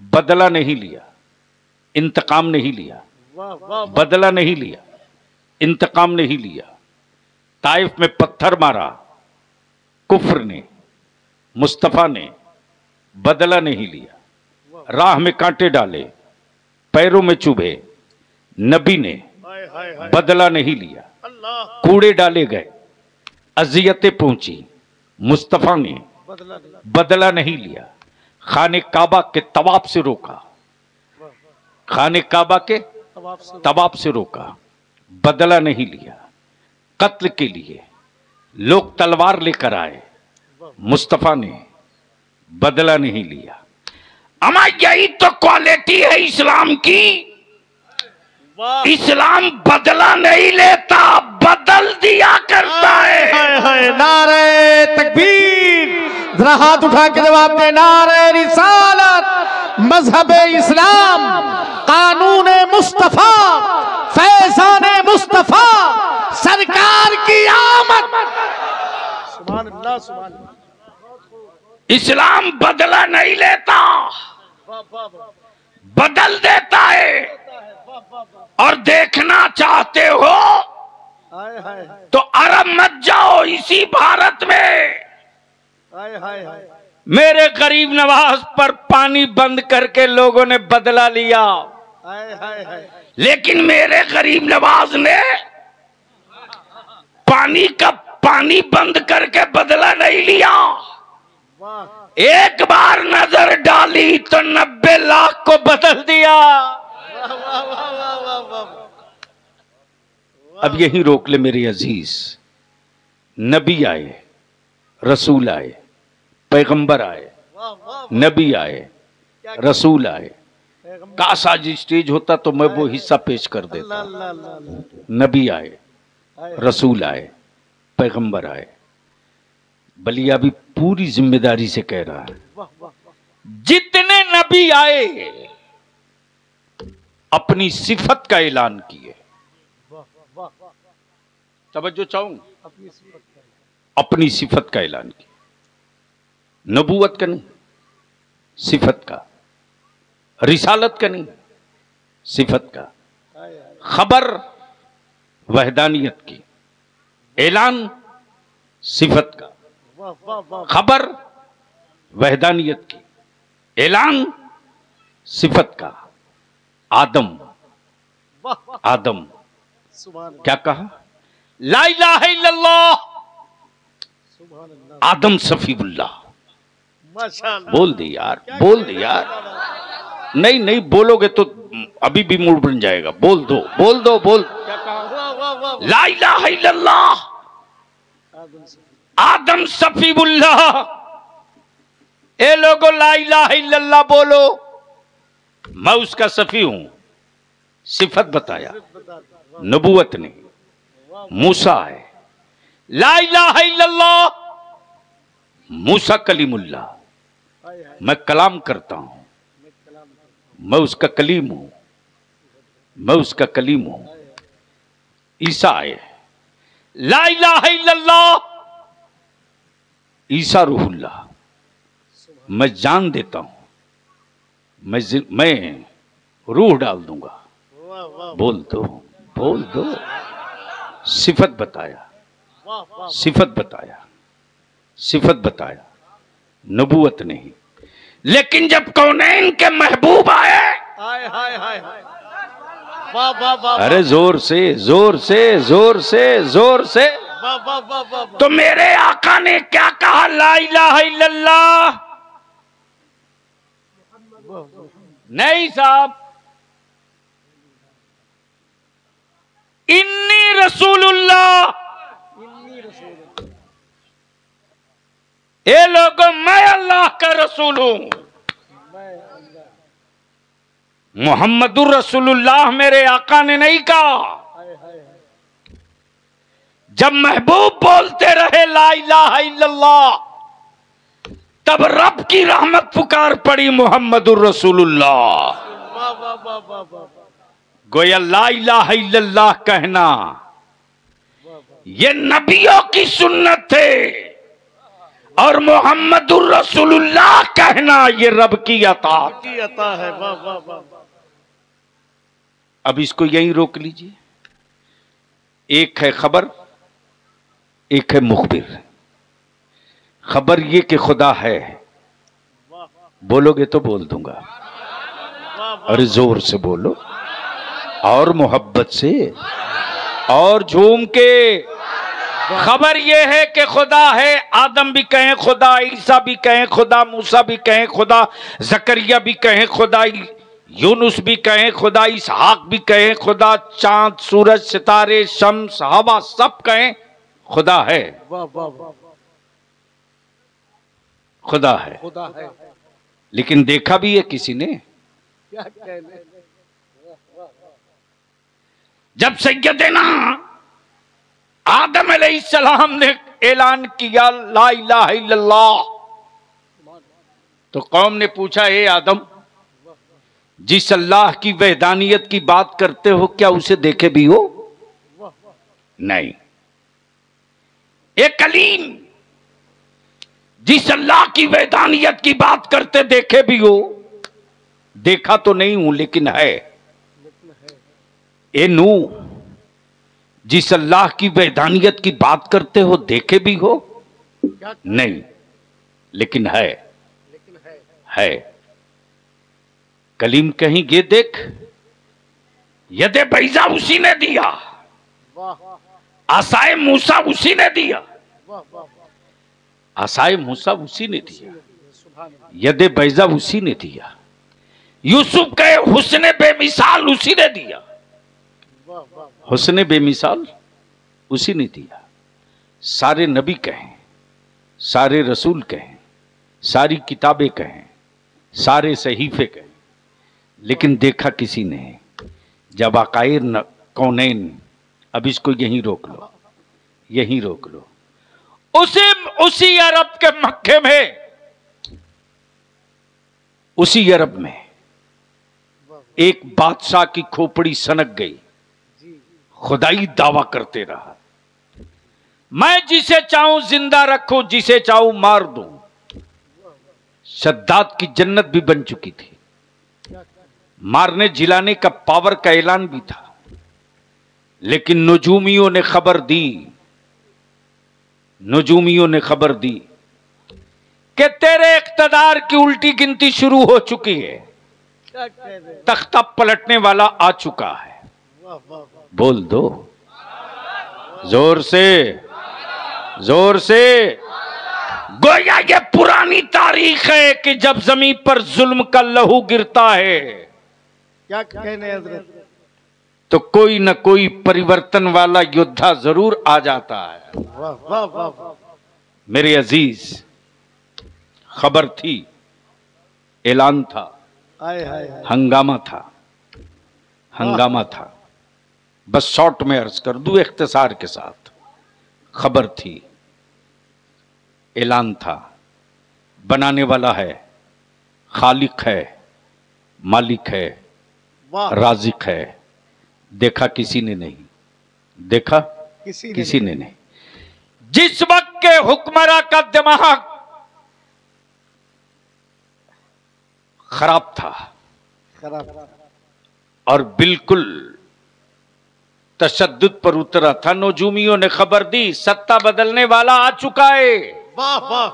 बदला नहीं लिया, इंतकाम नहीं लिया, वाह वाह, बदला नहीं लिया, इंतकाम नहीं लिया। ताइफ में पत्थर मारा कुफ्र ने, मुस्तफा ने बदला नहीं लिया। राह में कांटे डाले, पैरों में चुभे, नबी ने हाय हाय हाय, बदला नहीं लिया। अल्लाह, कूड़े डाले गए, अजियतें पहुंची, मुस्तफा ने बदला बदला नहीं लिया। खाने काबा के तवाब से रोका, खाने काबा के तवाब से रोका, बदला नहीं लिया। कत्ल के लिए लोग तलवार लेकर आए, मुस्तफा ने बदला नहीं लिया। अमा यही तो क्वालिटी है इस्लाम की। वाह, इस्लाम बदला नहीं लेता, बदल दिया करता है। हाय हाय, नारे तकबीर, जरा हाथ उठा के जवाब दे, नारे रिसालत, मजहब इस्लाम, कानून मुस्तफा, फैजान मुस्तफा, अल्लाह, सुभान अल्लाह। इस्लाम बदला नहीं लेता, बदल देता है। और देखना चाहते हो तो अरब मत जाओ, इसी भारत में मेरे गरीब नवाज पर पानी बंद करके लोगों ने बदला लिया, लेकिन मेरे गरीब नवाज ने पानी बंद करके बदला नहीं लिया। एक बार नजर डाली तो 90 लाख को बदल दिया। अब यही रोक ले मेरे अजीज, नबी आए, रसूल आए, पैगंबर आए, नबी आए, रसूल आए। काश आज स्टेज होता तो मैं वो हिस्सा पेश कर देता। नबी आए, रसूल आए, पैगंबर आए। बलिया भी पूरी जिम्मेदारी से कह रहा है, जितने नबी आए अपनी सिफत का ऐलान किए। तवज्जो चाहूं, अपनी सिफत का ऐलान किया, नबूवत का नहीं, सिफत का, रिसालत का नहीं, सिफत का। खबर वहदानियत की, ऐलान सिफत का। खबर वहदानियत की, ऐलान सिफत का। आदम क्या कहा? ला इलाहा इल्लल्लाह, आदम सफीउल्लाह। बोल दे यार, बोल दे यार। नहीं बोलोगे तो अभी भी मूड बन जाएगा। बोल दो। क्या कहा? ला इलाहा इल्लल्लाह, आदम सफीउल्लाह। ए लोगो ला इलाहा इल्लल्लाह बोलो, मैं उसका सफी हूं। सिफत बताया, नबूवत नहीं। मूसा है, ला इलाहा इल्लल्लाह, मूसा कलीमुल्लाह। मैं कलाम करता हूं, मैं उसका कलीम हूं, मैं उसका कलीम हूं। ईसा आए, ला इलाहा इल्लल्लाह, ईसा रूहुल्लाह। मैं जान देता हूं, मैं रूह डाल दूंगा। बोल दो। सिफत बताया, नबूवत नहीं। लेकिन जब कौनैन के महबूब आए, अरे जोर से तो मेरे आका ने क्या कहा? ला इलाहा इल्लल्लाह। नहीं साहब, इन्नी रसूलुल्लाह। ये लोगों, मैं अल्लाह का रसूल हूं। मुहम्मदुर रसूलुल्लाह मेरे आका ने नहीं कहा। जब महबूब बोलते रहे ला इलाहा इल्लल्लाह, तब रब की रहमत पुकार पड़ी मुहम्मदुर रसूलुल्लाह। गोया ला इलाहा इल्लल्लाह कहना ये नबियों की सुन्नत थे, और मुहम्मदुर रसूलुल्लाह कहना ये रब की अता है। अब इसको यहीं रोक लीजिए। एक है खबर, एक है मुखबिर। खबर ये कि खुदा है, बोलोगे तो बोल दूंगा। अरे जोर से बोलो, और मोहब्बत से, और झूम के। खबर ये है कि खुदा है। आदम भी कहें खुदा, ईसा भी कहें खुदा, मूसा भी कहें खुदा, जकरिया भी कहें खुदा, यूनुस भी कहें खुदा, इसहाक भी कहें खुदा, चांद, सूरज, सितारे, शम्स, हवा सब कहें खुदा है। खुदा है। लेकिन देखा भी है किसी ने? जब सैयदना आदम अलैहिस्सलाम ने ऐलान किया ला इलाहा इल्लल्लाह, तो कौम ने पूछा, हे आदम, जिस अल्लाह की वहदानियत की बात करते हो क्या उसे देखे भी हो? नहीं। एक कलीम जिस अल्लाह की वैधानियत की बात करते देखे भी हो, देखा तो नहीं हूं लेकिन है। ए नू, जिस अल्लाह की वैधानियत की बात करते हो देखे भी हो नहीं, लेकिन है। कलीम कहीं ये देख, यदे बैजा उसी ने दिया, आसाए मूसा उसी ने दिया, आसाए मूसा उसी ने दिया, यदे बैजा उसी ने दिया, यूसुफ के हुस्ने बेमिसाल उसी ने दिया, हुस्ने बेमिसाल उसी ने दिया। सारे नबी कहें, सारे रसूल कहें, सारी किताबें कहें, सारे सहीफे कहें, लेकिन देखा किसी ने। जब अकायर न कौनैन, अब इसको यहीं रोक लो, यहीं रोक लो। उसी अरब के मक्के में, उसी अरब में एक बादशाह की खोपड़ी सनक गई, खुदाई दावा करते रहा, मैं जिसे चाहूं जिंदा रखूं, जिसे चाहूं मार दूं। शद्दाद की जन्नत भी बन चुकी थी, मारने जिलाने का पावर का ऐलान भी था, लेकिन नजूमियों ने खबर दी, नजूमियों ने खबर दी कि तेरे इख्तदार की उल्टी गिनती शुरू हो चुकी है, तख्ता पलटने वाला आ चुका है। बोल दो जोर से, जोर से। गोया ये पुरानी तारीख है कि जब जमीन पर जुल्म का लहू गिरता है, क्या कहने हजरत, तो कोई न कोई परिवर्तन वाला योद्धा जरूर आ जाता है। वाह वाह वाह वाह। मेरे अजीज, खबर थी, ऐलान था, हाय हाय हाय। हंगामा था, हंगामा था। बस शॉर्ट में अर्ज कर दूं इख्तिसार के साथ, खबर थी, ऐलान था, बनाने वाला है, खालिक है, मालिक है, वाह। राजिक है। देखा किसी ने नहीं, देखा किसी ने नहीं। जिस वक्त के हुक्मरां का दिमाग खराब था खराब। और बिल्कुल तशद्दुद पर उतरा था, नजूमियों ने खबर दी, सत्ता बदलने वाला आ चुका है। वाह वाह।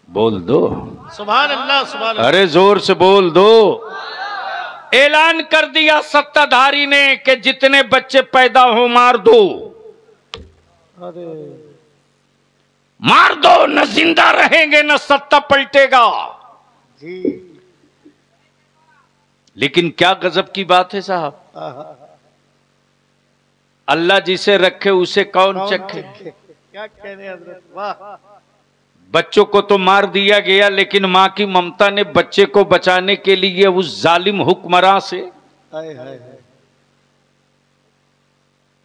बोल दो सुभान अल्लाह, सुभान अल्लाह। अरे जोर से बोल दो। ऐलान कर दिया सत्ताधारी ने कि जितने बच्चे पैदा हो मार दो, अरे मार दो, न जिंदा रहेंगे न सत्ता पलटेगा। जी। लेकिन क्या गजब की बात है साहब, आहा। अल्लाह जिसे रखे उसे कौन चखे। क्या कहने हजरत, वाह। बच्चों को तो मार दिया गया, लेकिन मां की ममता ने बच्चे को बचाने के लिए उस जालिम हुक्मरां से हाय हाय हाय।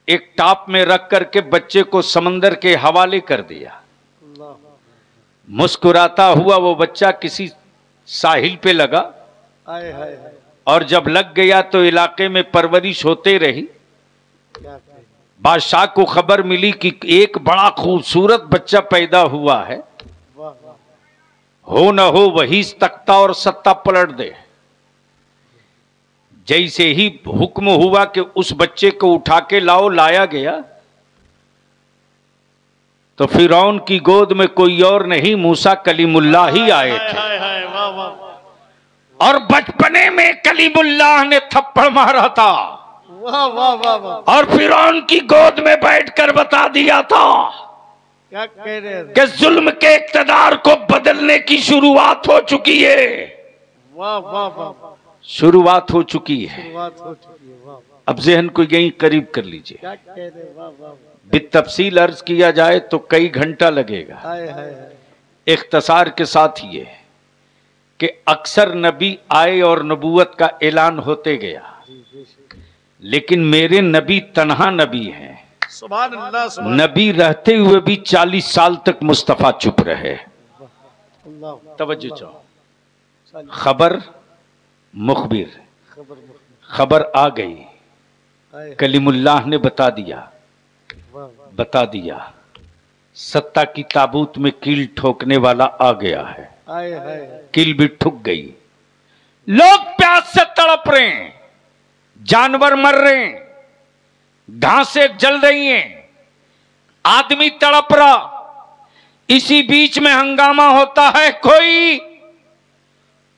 एक टाप में रख करके बच्चे को समंदर के हवाले कर दिया। अल्लाह। मुस्कुराता हुआ वो बच्चा किसी साहिल पे लगा, हाय हाय हाय। और जब लग गया तो इलाके में परवरिश होते रही। क्या कहने। बादशाह को खबर मिली कि एक बड़ा खूबसूरत बच्चा पैदा हुआ है, वाह वाह। हो न हो वही तख्ता और सत्ता पलट दे। जैसे ही हुक्म हुआ कि उस बच्चे को उठा के लाओ, लाया गया तो फिरौन की गोद में कोई और नहीं, मूसा कलीमुल्लाह ही आए थे। हाय हाय, वाह वाह। और बचपने में कलीमुल्लाह ने थप्पड़ मारा था, वाह वाह वाह वाह। और फिरौन की गोद में बैठकर बता दिया था क्या कह रहे हैं। कि जुल्म के इक़्तिदार को बदलने की शुरुआत हो चुकी है। वाह वाह वाह। शुरुआत हो चुकी है। शुरुआत हो चुकी है। वाह वाह। अब जहन को यहीं करीब कर लीजिए। क्या कह रहे हैं। वाह वाह वाह। बितफसील अर्ज किया जाए तो कई घंटा लगेगा। हाय हाय हाय। इख्तिसार के साथ ये कि अक्सर नबी आए और नबूवत का ऐलान होते गया, लेकिन मेरे नबी तन्हा नबी हैं। सुभान अल्लाह, सुभान नबी रहते हुए भी 40 साल तक मुस्तफा चुप रहे। अल्लाह। तवज्जो चाहो, खबर मुखबिर, खबर आ गई, हाय। कलीमुल्लाह ने बता दिया, वाह वाह। बता दिया। सत्ता की ताबूत में कील ठोकने वाला आ गया है। कील भी ठुक गई। लोग प्यास से तड़प रहे हैं, जानवर मर रहे हैं, घासें जल रही हैं, आदमी तड़प रहा। इसी बीच में हंगामा होता है। कोई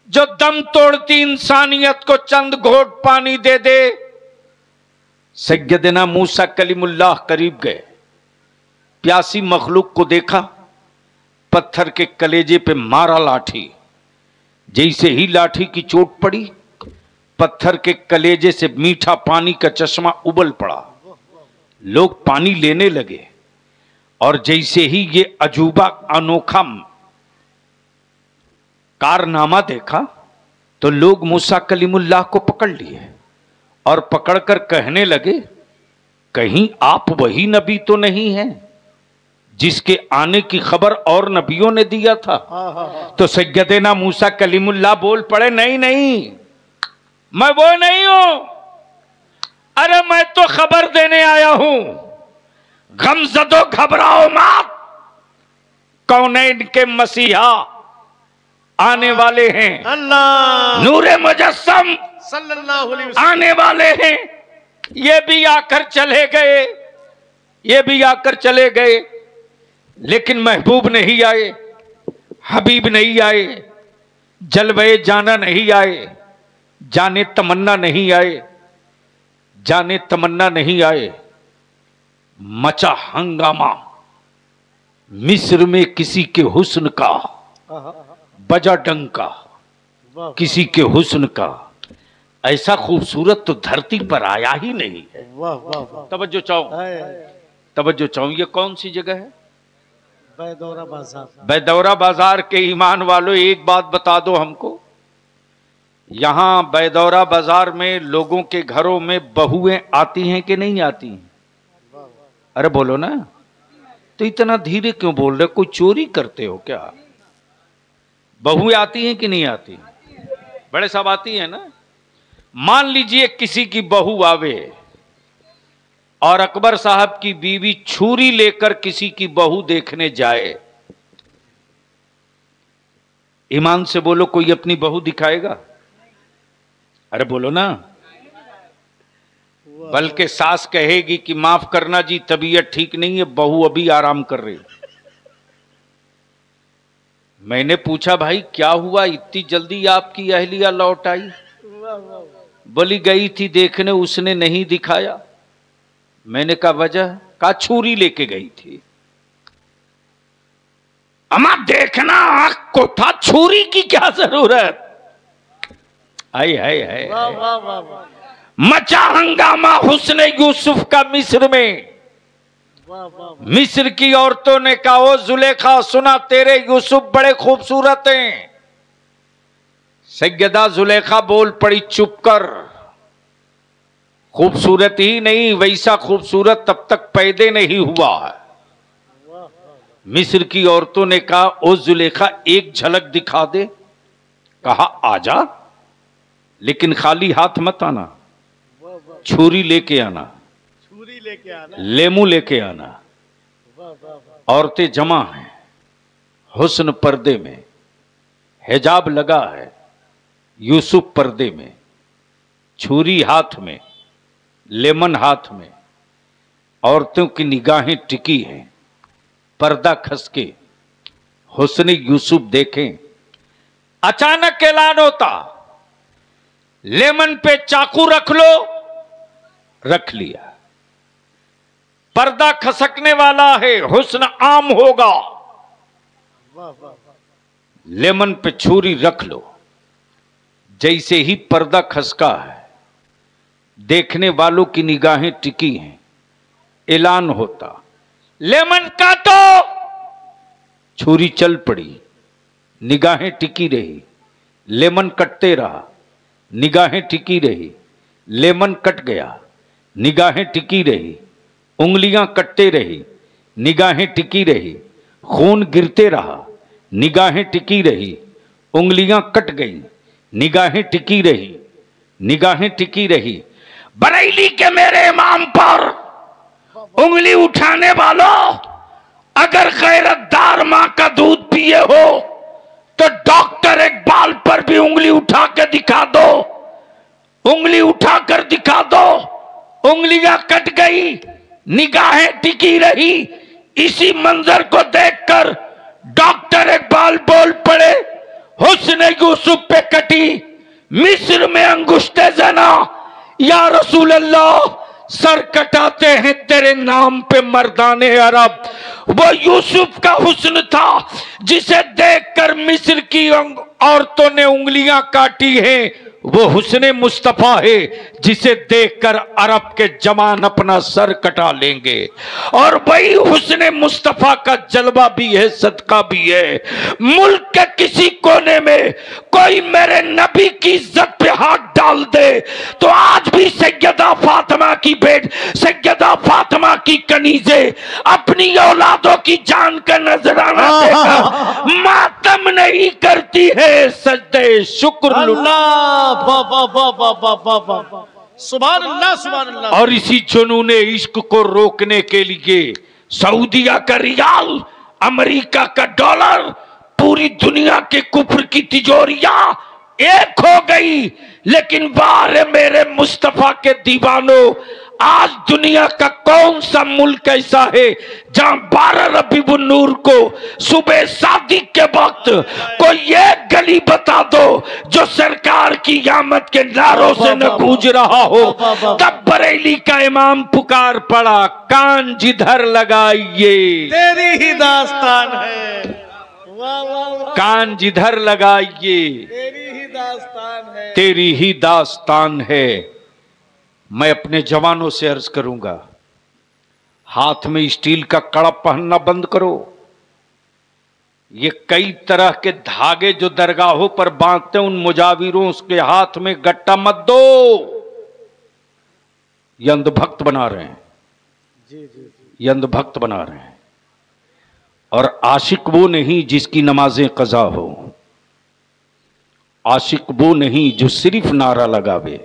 जो दम तोड़ती इंसानियत को चंद घोट पानी दे दे। सैयदना मूसा कलीमुल्लाह करीब गए, प्यासी मखलूक को देखा, पत्थर के कलेजे पे मारा लाठी। जैसे ही लाठी की चोट पड़ी, पत्थर के कलेजे से मीठा पानी का चश्मा उबल पड़ा। लोग पानी लेने लगे और जैसे ही ये अजूबा अनोखा कारनामा देखा तो लोग मूसा कलीमुल्लाह को पकड़ लिए और पकड़कर कहने लगे, कहीं आप वही नबी तो नहीं हैं जिसके आने की खबर और नबियों ने दिया था। तो सैयदना मूसा कलीमुल्लाह बोल पड़े, नहीं नहीं, मैं वो नहीं हूं। अरे मैं तो खबर देने आया हूं, गमज़दो घबराओ मत, कौनैन के मसीहा आने वाले हैं। अल्लाह नूरे मुजस्सम सल्लल्लाहु अलैहि वसल्लम आने वाले हैं। ये भी आकर चले गए, ये भी आकर चले गए, लेकिन महबूब नहीं आए, हबीब नहीं आए, जलवे जाना नहीं आए, जाने तमन्ना नहीं आए, जाने तमन्ना नहीं आए। मचा हंगामा मिस्र में, किसी के हुस्न का बजा डंका, किसी के हुस्न का। ऐसा खूबसूरत तो धरती पर आया ही नहीं है। तवज्जो चाहो, तवज्जो चाहो। ये कौन सी जगह है? बैदौरा बाजार। बैदौरा बाजार के ईमान वालों, एक बात बता दो हमको, यहां बैदौरा बाजार में लोगों के घरों में बहुएं आती हैं कि नहीं आती हैं? अरे बोलो ना। तो इतना धीरे क्यों बोल रहे? कोई चोरी करते हो क्या? बहुएं आती हैं कि नहीं आती? बड़े साहब आती हैं ना। मान लीजिए किसी की बहू आवे और अकबर साहब की बीवी छुरी लेकर किसी की बहू देखने जाए, ईमान से बोलो, कोई अपनी बहू दिखाएगा? अरे बोलो ना। बल्कि सास कहेगी कि माफ करना जी, तबीयत ठीक नहीं है, बहू अभी आराम कर रही। मैंने पूछा, भाई क्या हुआ, इतनी जल्दी आपकी अहलिया लौट आई? बोली गई थी देखने, उसने नहीं दिखाया। मैंने कहा वजह? कहा छुरी लेके गई थी। अम्मा देखना आंख को था, छुरी की क्या जरूरत? आई है, मचा हंगामा हुस्न यूसुफ का मिस्र में। मिस्र की औरतों ने कहा, ओ जुलेखा, सुना तेरे यूसुफ बड़े खूबसूरत हैं। सैयदा जुलेखा बोल पड़ी, चुप कर, खूबसूरत ही नहीं, वैसा खूबसूरत तब तक पैदा नहीं हुआ है। मिस्र की औरतों ने कहा, ओ जुलेखा एक झलक दिखा दे। कहा आजा, लेकिन खाली हाथ मत आना, छुरी लेके आना, छुरी लेके आना, लेमू लेके आना। औरतें जमा हैं, हुस्न पर्दे में, हिजाब लगा है, यूसुफ पर्दे में, छुरी हाथ में, लेमन हाथ में। औरतों की निगाहें टिकी हैं, पर्दा खसके हुस्न यूसुफ देखें। अचानक ऐलान होता, लेमन पे चाकू रख लो। रख लिया। पर्दा खसकने वाला है, हुस्न आम होगा। लेमन पे छुरी रख लो। जैसे ही पर्दा खसका है, देखने वालों की निगाहें टिकी हैं, ऐलान होता, लेमन काटो। छुरी चल पड़ी, निगाहें टिकी रही, लेमन कटते रहा, निगाहें टिकी रही, लेमन कट गया, निगाहें टिकी रही, उंगलियां कटते रही, निगाहें टिकी रही, खून गिरते रहा, निगाहें टिकी रही, उंगलियां कट गई, निगाहें टिकी रही, निगाहें टिकी रही। बरेली के मेरे इमाम पर उंगली उठाने वालों, अगर गैरतदार मां का दूध पिए हो तो डॉक्टर इकबाल पर भी उंगली उठा के दिखा दो, उंगली उठाकर दिखा दो। उंगलियां कट गई, निगाहें टिकी रही। इसी मंजर को देखकर डॉक्टर इकबाल बोल पड़े, हुस्न यूसुफ पे कटी मिस्र में अंगुष्टे जना, या रसूल अल्लाह सर कटाते हैं तेरे नाम पे मर्दाने अरब। वो यूसुफ का हुस्न था जिसे देखकर मिस्र की औरतों ने उंगलियां काटी हैं। वो हुस्ने मुस्तफा है जिसे देखकर अरब के जवान अपना सर कटा लेंगे। और वही हुस्ने मुस्तफा का जलवा भी है, सदका भी है। मुल्क के किसी कोने में कोई मेरे नबी की इज्जत पे हाथ डाल दे तो आज भी सैयदा फातिमा की सैयदा फातिमा की कनीजे अपनी औलादों की जान का नजराना देकर मातम नहीं करती है, सजदे शुक्र लुटा। सुभान अल्लाह, सुभान अल्लाह। और इसी जुनूने इश्क को रोकने के लिए सऊदिया का रियाल, अमेरिका का डॉलर, पूरी दुनिया के कुफ्र की तिजोरियां एक हो गई। लेकिन वाह मेरे मुस्तफा के दीवानों, आज दुनिया का कौन सा मुल्क ऐसा है जहां 12 रबीउल नूर को सुबह शादी के वक्त कोई एक गली बता दो जो सरकार की आमद के नारों से न गूंज रहा हो। तब बरेली का इमाम पुकार पड़ा, कान जिधर लगाइए तेरी ही दास्तान है, वाह वाह वाह, कान जिधर लगाइए तेरी ही दास्तान है, तेरी ही दास्तान है। मैं अपने जवानों से अर्ज करूंगा, हाथ में स्टील का कड़ा पहनना बंद करो। ये कई तरह के धागे जो दरगाहों पर बांधते हैं, उन मुजाविरों के हाथ में गट्टा मत दो। ये अंधभक्त बना रहे हैं, ये अंधभक्त बना रहे हैं। और आशिक वो नहीं जिसकी नमाजें कज़ा हो, आशिक वो नहीं जो सिर्फ नारा लगावे।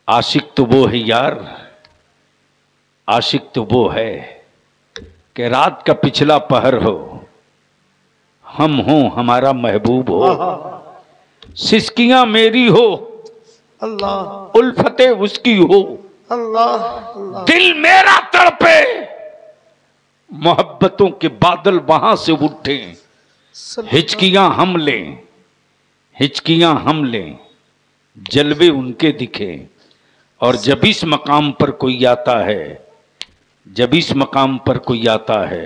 आशिक तो वो है यार, आशिक तो वो है कि रात का पिछला पहर हो, हम हो हमारा महबूब हो, सिसकियां मेरी हो, अल्लाह उल्फते उसकी हो, अल्लाह, दिल मेरा तड़पे, मोहब्बतों के बादल वहां से उठे, हिचकियां हम लें, हिचकियां हम लें, जलवे उनके दिखे। और जब इस मकाम पर कोई आता है, जब इस मकाम पर कोई आता है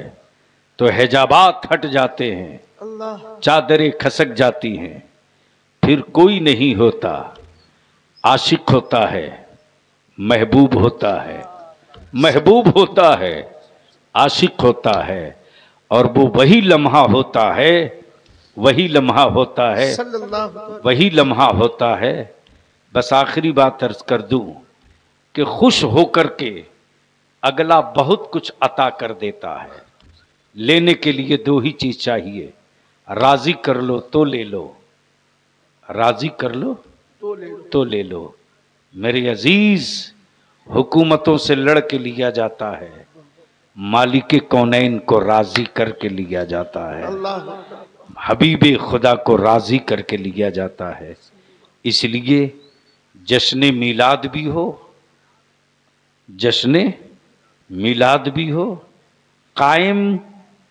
तो हिजाबात हट जाते हैं, चादरें खसक जाती हैं, फिर कोई नहीं होता, आशिक होता है, महबूब होता है, महबूब होता है, आशिक होता है। और वो वही लम्हा होता है, वही लम्हा होता है, वही लम्हा होता है। बस आखिरी बात अर्ज कर दूं कि खुश होकर के अगला बहुत कुछ अता कर देता है। लेने के लिए दो ही चीज चाहिए, राजी कर लो तो ले लो, राजी कर लो तो ले लो। मेरे अजीज, हुकूमतों से लड़ के लिया जाता है, मालिक कौनैन को राजी करके लिया जाता है, हबीबे खुदा को राजी करके लिया जाता है। इसलिए जश्न मिलाद भी हो, जश्न मिलाद भी हो, कायम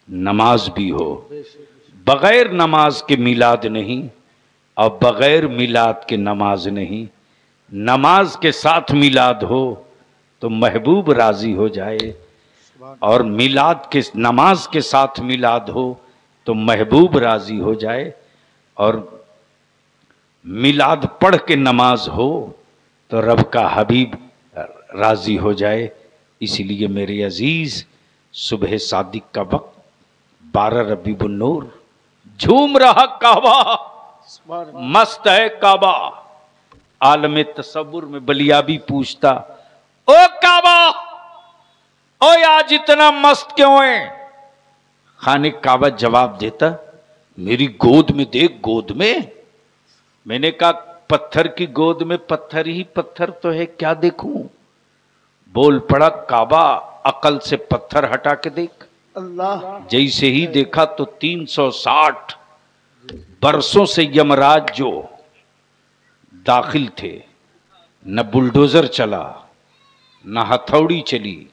नमाज भी हो। बगैर नमाज के मिलाद नहीं और बगैर मिलाद के नमाज नहीं। नमाज के साथ मिलाद हो तो महबूब राजी हो जाए, और मिलाद के नमाज के साथ मिलाद हो तो महबूब राजी हो जाए, और मिलाद पढ़ के नमाज हो तो रब का हबीब राजी हो जाए। इसलिए मेरे अजीज, सुबह सादिक का वक्त, 12 रबीउल नूर, झूम रहा काबा, मस्त है काबा। आलम तसव्वुर में बलियाबी पूछता, ओ काबा, ओ आज इतना मस्त क्यों है? खाने काबा जवाब देता, मेरी गोद में देख, गोद में। मैंने कहा, पत्थर की गोद में पत्थर ही पत्थर तो है, क्या देखूं? बोल पड़ा, काबा, अकल से पत्थर हटा के देख, अल्लाह। जैसे ही देखा तो 360 बरसों से यमराज जो दाखिल थे, न बुलडोजर चला, न हथौड़ी चली,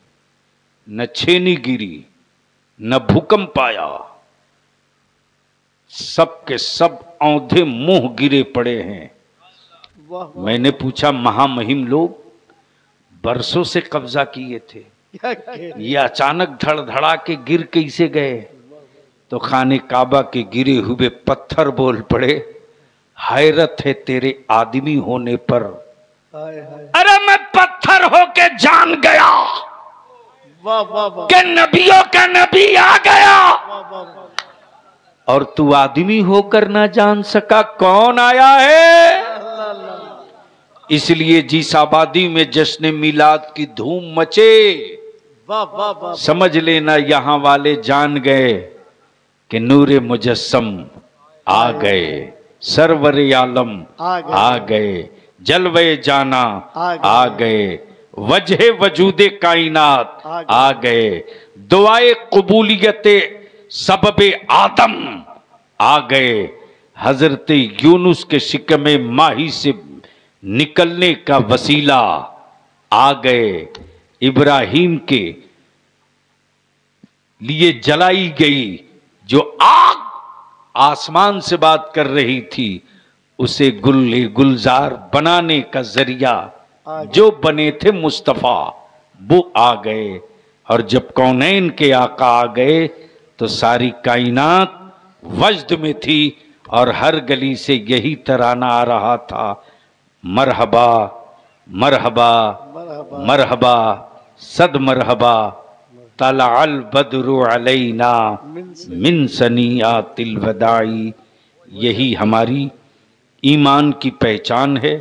न छेनी गिरी, न भूकंप आया, सब के सब औंधे मुंह गिरे पड़े हैं। मैंने पूछा, महामहिम लोग बरसों से कब्जा किए थे, ये अचानक धड़धड़ा के गिर कैसे गए? तो खाने काबा के गिरे हुए पत्थर बोल पड़े, हैरत है तेरे आदमी होने पर। अरे मैं पत्थर होके जान गया कि नबियों का नबी आ गया, और तू आदमी होकर ना जान सका कौन आया है। इसलिए जिस आबादी में जश्न मिलाद की धूम मचे, समझ लेना यहां वाले जान गए कि नूरे मुजस्सम आ गए, सरवरे आलम आ गए, जलवे जाना आ गए, वजह वजूदे कायनात आ गए, दुआए कबूलियते सबबे आदम आ गए, हजरत यूनुस के शिकमे माही से निकलने का वसीला आ गए, इब्राहिम के लिए जलाई गई जो आग आसमान से बात कर रही थी, उसे गुलजार बनाने का जरिया जो बने थे मुस्तफा, वो आ गए। और जब कौनैन के आका आ गए तो सारी कायनात वजद में थी, और हर गली से यही तराना आ रहा था, मरहबा मरहबा मरहबा सद मरहबा, तलअल बद्रु अलैना मिन सनियातिल वदाई। यही हमारी ईमान की पहचान है,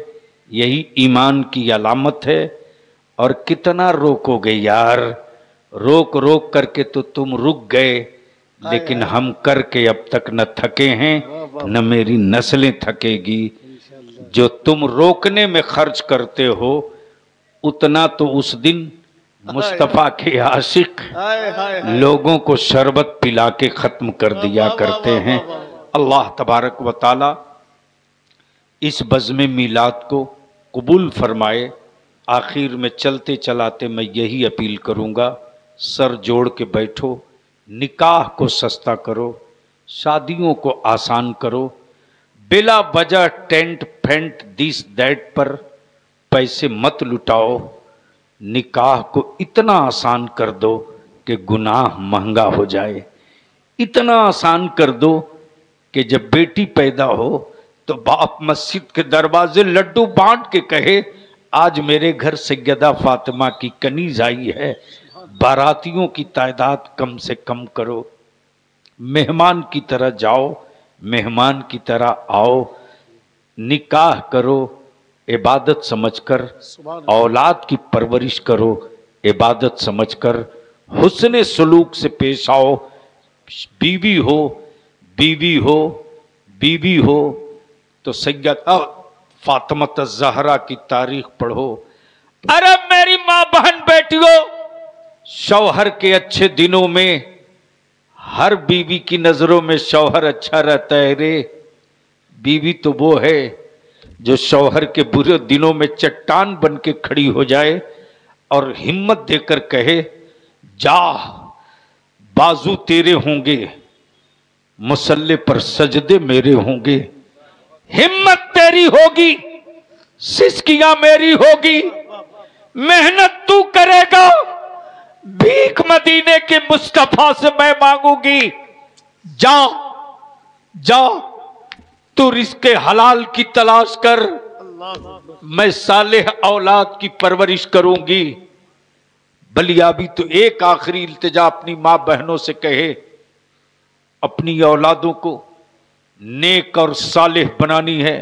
यही ईमान की अलामत है। और कितना रोकोगे यार, रोक रोक करके तो तुम रुक गए, लेकिन हम करके अब तक न थके हैं, न मेरी नस्लें थकेगी। जो तुम रोकने में खर्च करते हो, उतना तो उस दिन मुस्तफा के आशिक लोगों को शरबत पिला के खत्म कर दिया करते हैं। अल्लाह तबारक व ताला इस बज़्म मिलाद को कबूल फरमाए। आखिर में चलते चलाते मैं यही अपील करूंगा, सर जोड़ के बैठो, निकाह को सस्ता करो, शादियों को आसान करो, बिला वजह टेंट फेंट दिस दैट पर पैसे मत लुटाओ। निकाह को इतना आसान कर दो कि गुनाह महंगा हो जाए, इतना आसान कर दो कि जब बेटी पैदा हो तो बाप मस्जिद के दरवाजे लड्डू बांट के कहे, आज मेरे घर सैयदा फातिमा की कनीज आई है, बारातियों की तादाद कम से कम करो। मेहमान की तरह जाओ, मेहमान की तरह आओ, निकाह करो इबादत समझकर, औलाद की परवरिश करो इबादत समझकर, हुस्न सलूक से पेश आओ। बीवी हो बीवी हो बीवी हो तो सैयदा फातिमा ज़हरा की तारीख पढ़ो। अरे मेरी माँ बहन बेटियों, शौहर के अच्छे दिनों में हर बीवी की नजरों में शौहर अच्छा रहता है रे। बीवी तो वो है जो शौहर के बुरे दिनों में चट्टान बन के खड़ी हो जाए और हिम्मत देकर कहे, जा बाजू तेरे होंगे, मुसल्ले पर सजदे मेरे होंगे, हिम्मत तेरी होगी, सिसकियां मेरी होगी, मेहनत तू करेगा, भीख मदीने के मुस्तफा से मैं मांगूंगी। जा जा तू रिज़्क़े हलाल की तलाश कर, मैं सालेह औलाद की परवरिश करूंगी। बलिया भी तो एक आखिरी इल्तिजा अपनी माँ बहनों से कहे, अपनी औलादों को नेक और सालेह बनानी है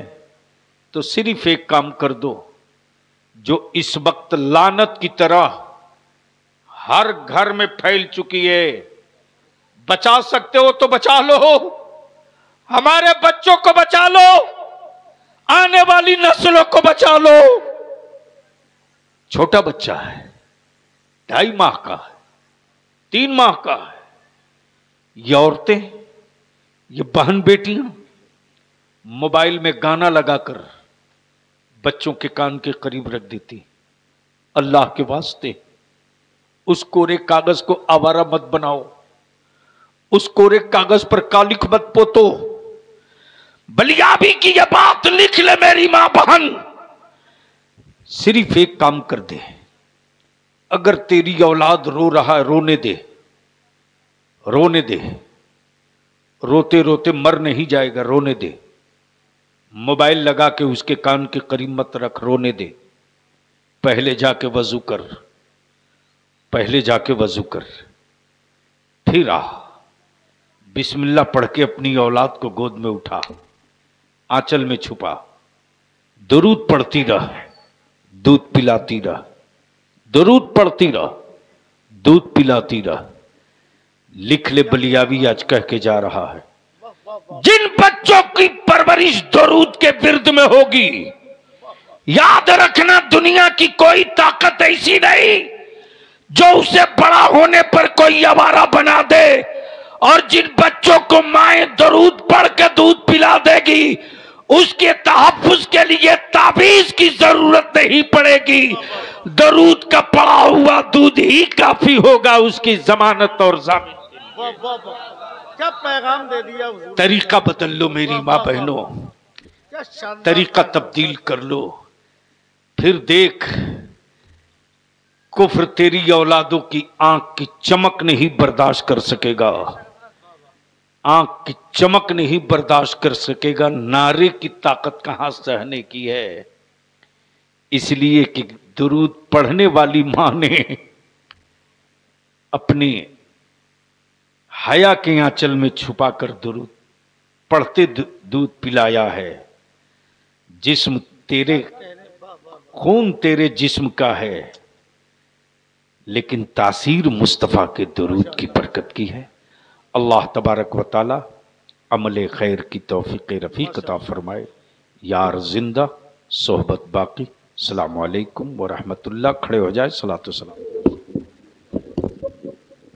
तो सिर्फ एक काम कर दो, जो इस वक्त लानत की तरह हर घर में फैल चुकी है। बचा सकते हो तो बचा लो, हमारे बच्चों को बचा लो, आने वाली नस्लों को बचा लो। छोटा बच्चा है, 2.5 माह का है, 3 माह का है, ये औरतें, ये बहन बेटियां मोबाइल में गाना लगाकर बच्चों के कान के करीब रख देती। अल्लाह के वास्ते उस कोरे कागज को आवारा मत बनाओ, उस कोरे कागज पर कालिख मत पोतो। बलियाबी की ये बात लिख ले मेरी मां बहन, सिर्फ एक काम कर दे, अगर तेरी औलाद रो रहा है रोने दे, रोने दे, रोते रोते मर नहीं जाएगा, रोने दे। मोबाइल लगा के उसके कान के करीब मत रख, रोने दे। पहले जाके वजू कर, पहले जाके वजू कर, फिर आ, बिस्मिल्लाह पढ़ के अपनी औलाद को गोद में उठा, आंचल में छुपा, दुरूद पढ़ती रह, दूध पिलाती रह, दुरूद पढ़ती रह, दूध पिलाती रह। लिख ले बलियावी आज कह के जा रहा है, जिन बच्चों की परवरिश दुरूद के विरुद्ध में होगी, याद रखना दुनिया की कोई ताकत ऐसी नहीं जो उसे बड़ा होने पर कोई आवारा बना दे। और जिन बच्चों को माएं दुरूद पढ़ के दूध पिला देगी, उसके तहफ्फुज के लिए ताबीज की जरूरत नहीं पड़ेगी। दुरूद का पड़ा हुआ दूध ही काफी होगा उसकी जमानत और जामीन। क्या पैगाम दे दिया। तरीका बदल लो मेरी माँ बहनों, तरीका तब्दील कर लो, फिर देख कुफ्र तेरी औलादों की आंख की चमक नहीं बर्दाश्त कर सकेगा, आंख की चमक नहीं बर्दाश्त कर सकेगा। नारे की ताकत कहां सहने की है, इसलिए कि दुरूद पढ़ने वाली मां ने अपने हया के आंचल में छुपाकर दुरूद पढ़ते दूध पिलाया है। जिस्म तेरे, खून तेरे जिस्म का है, लेकिन तासीर मुस्तफ़ा के दुरूद की बरकत की है। अल्लाह तबारक व तआला अमल खैर की तौफीक रफ़ीक अता फरमाए। यार जिंदा सोहबत बाकी। अस्सलामु अलैकुम व रहमतुल्लाह। खड़े हो जाए, सलातो सलाम।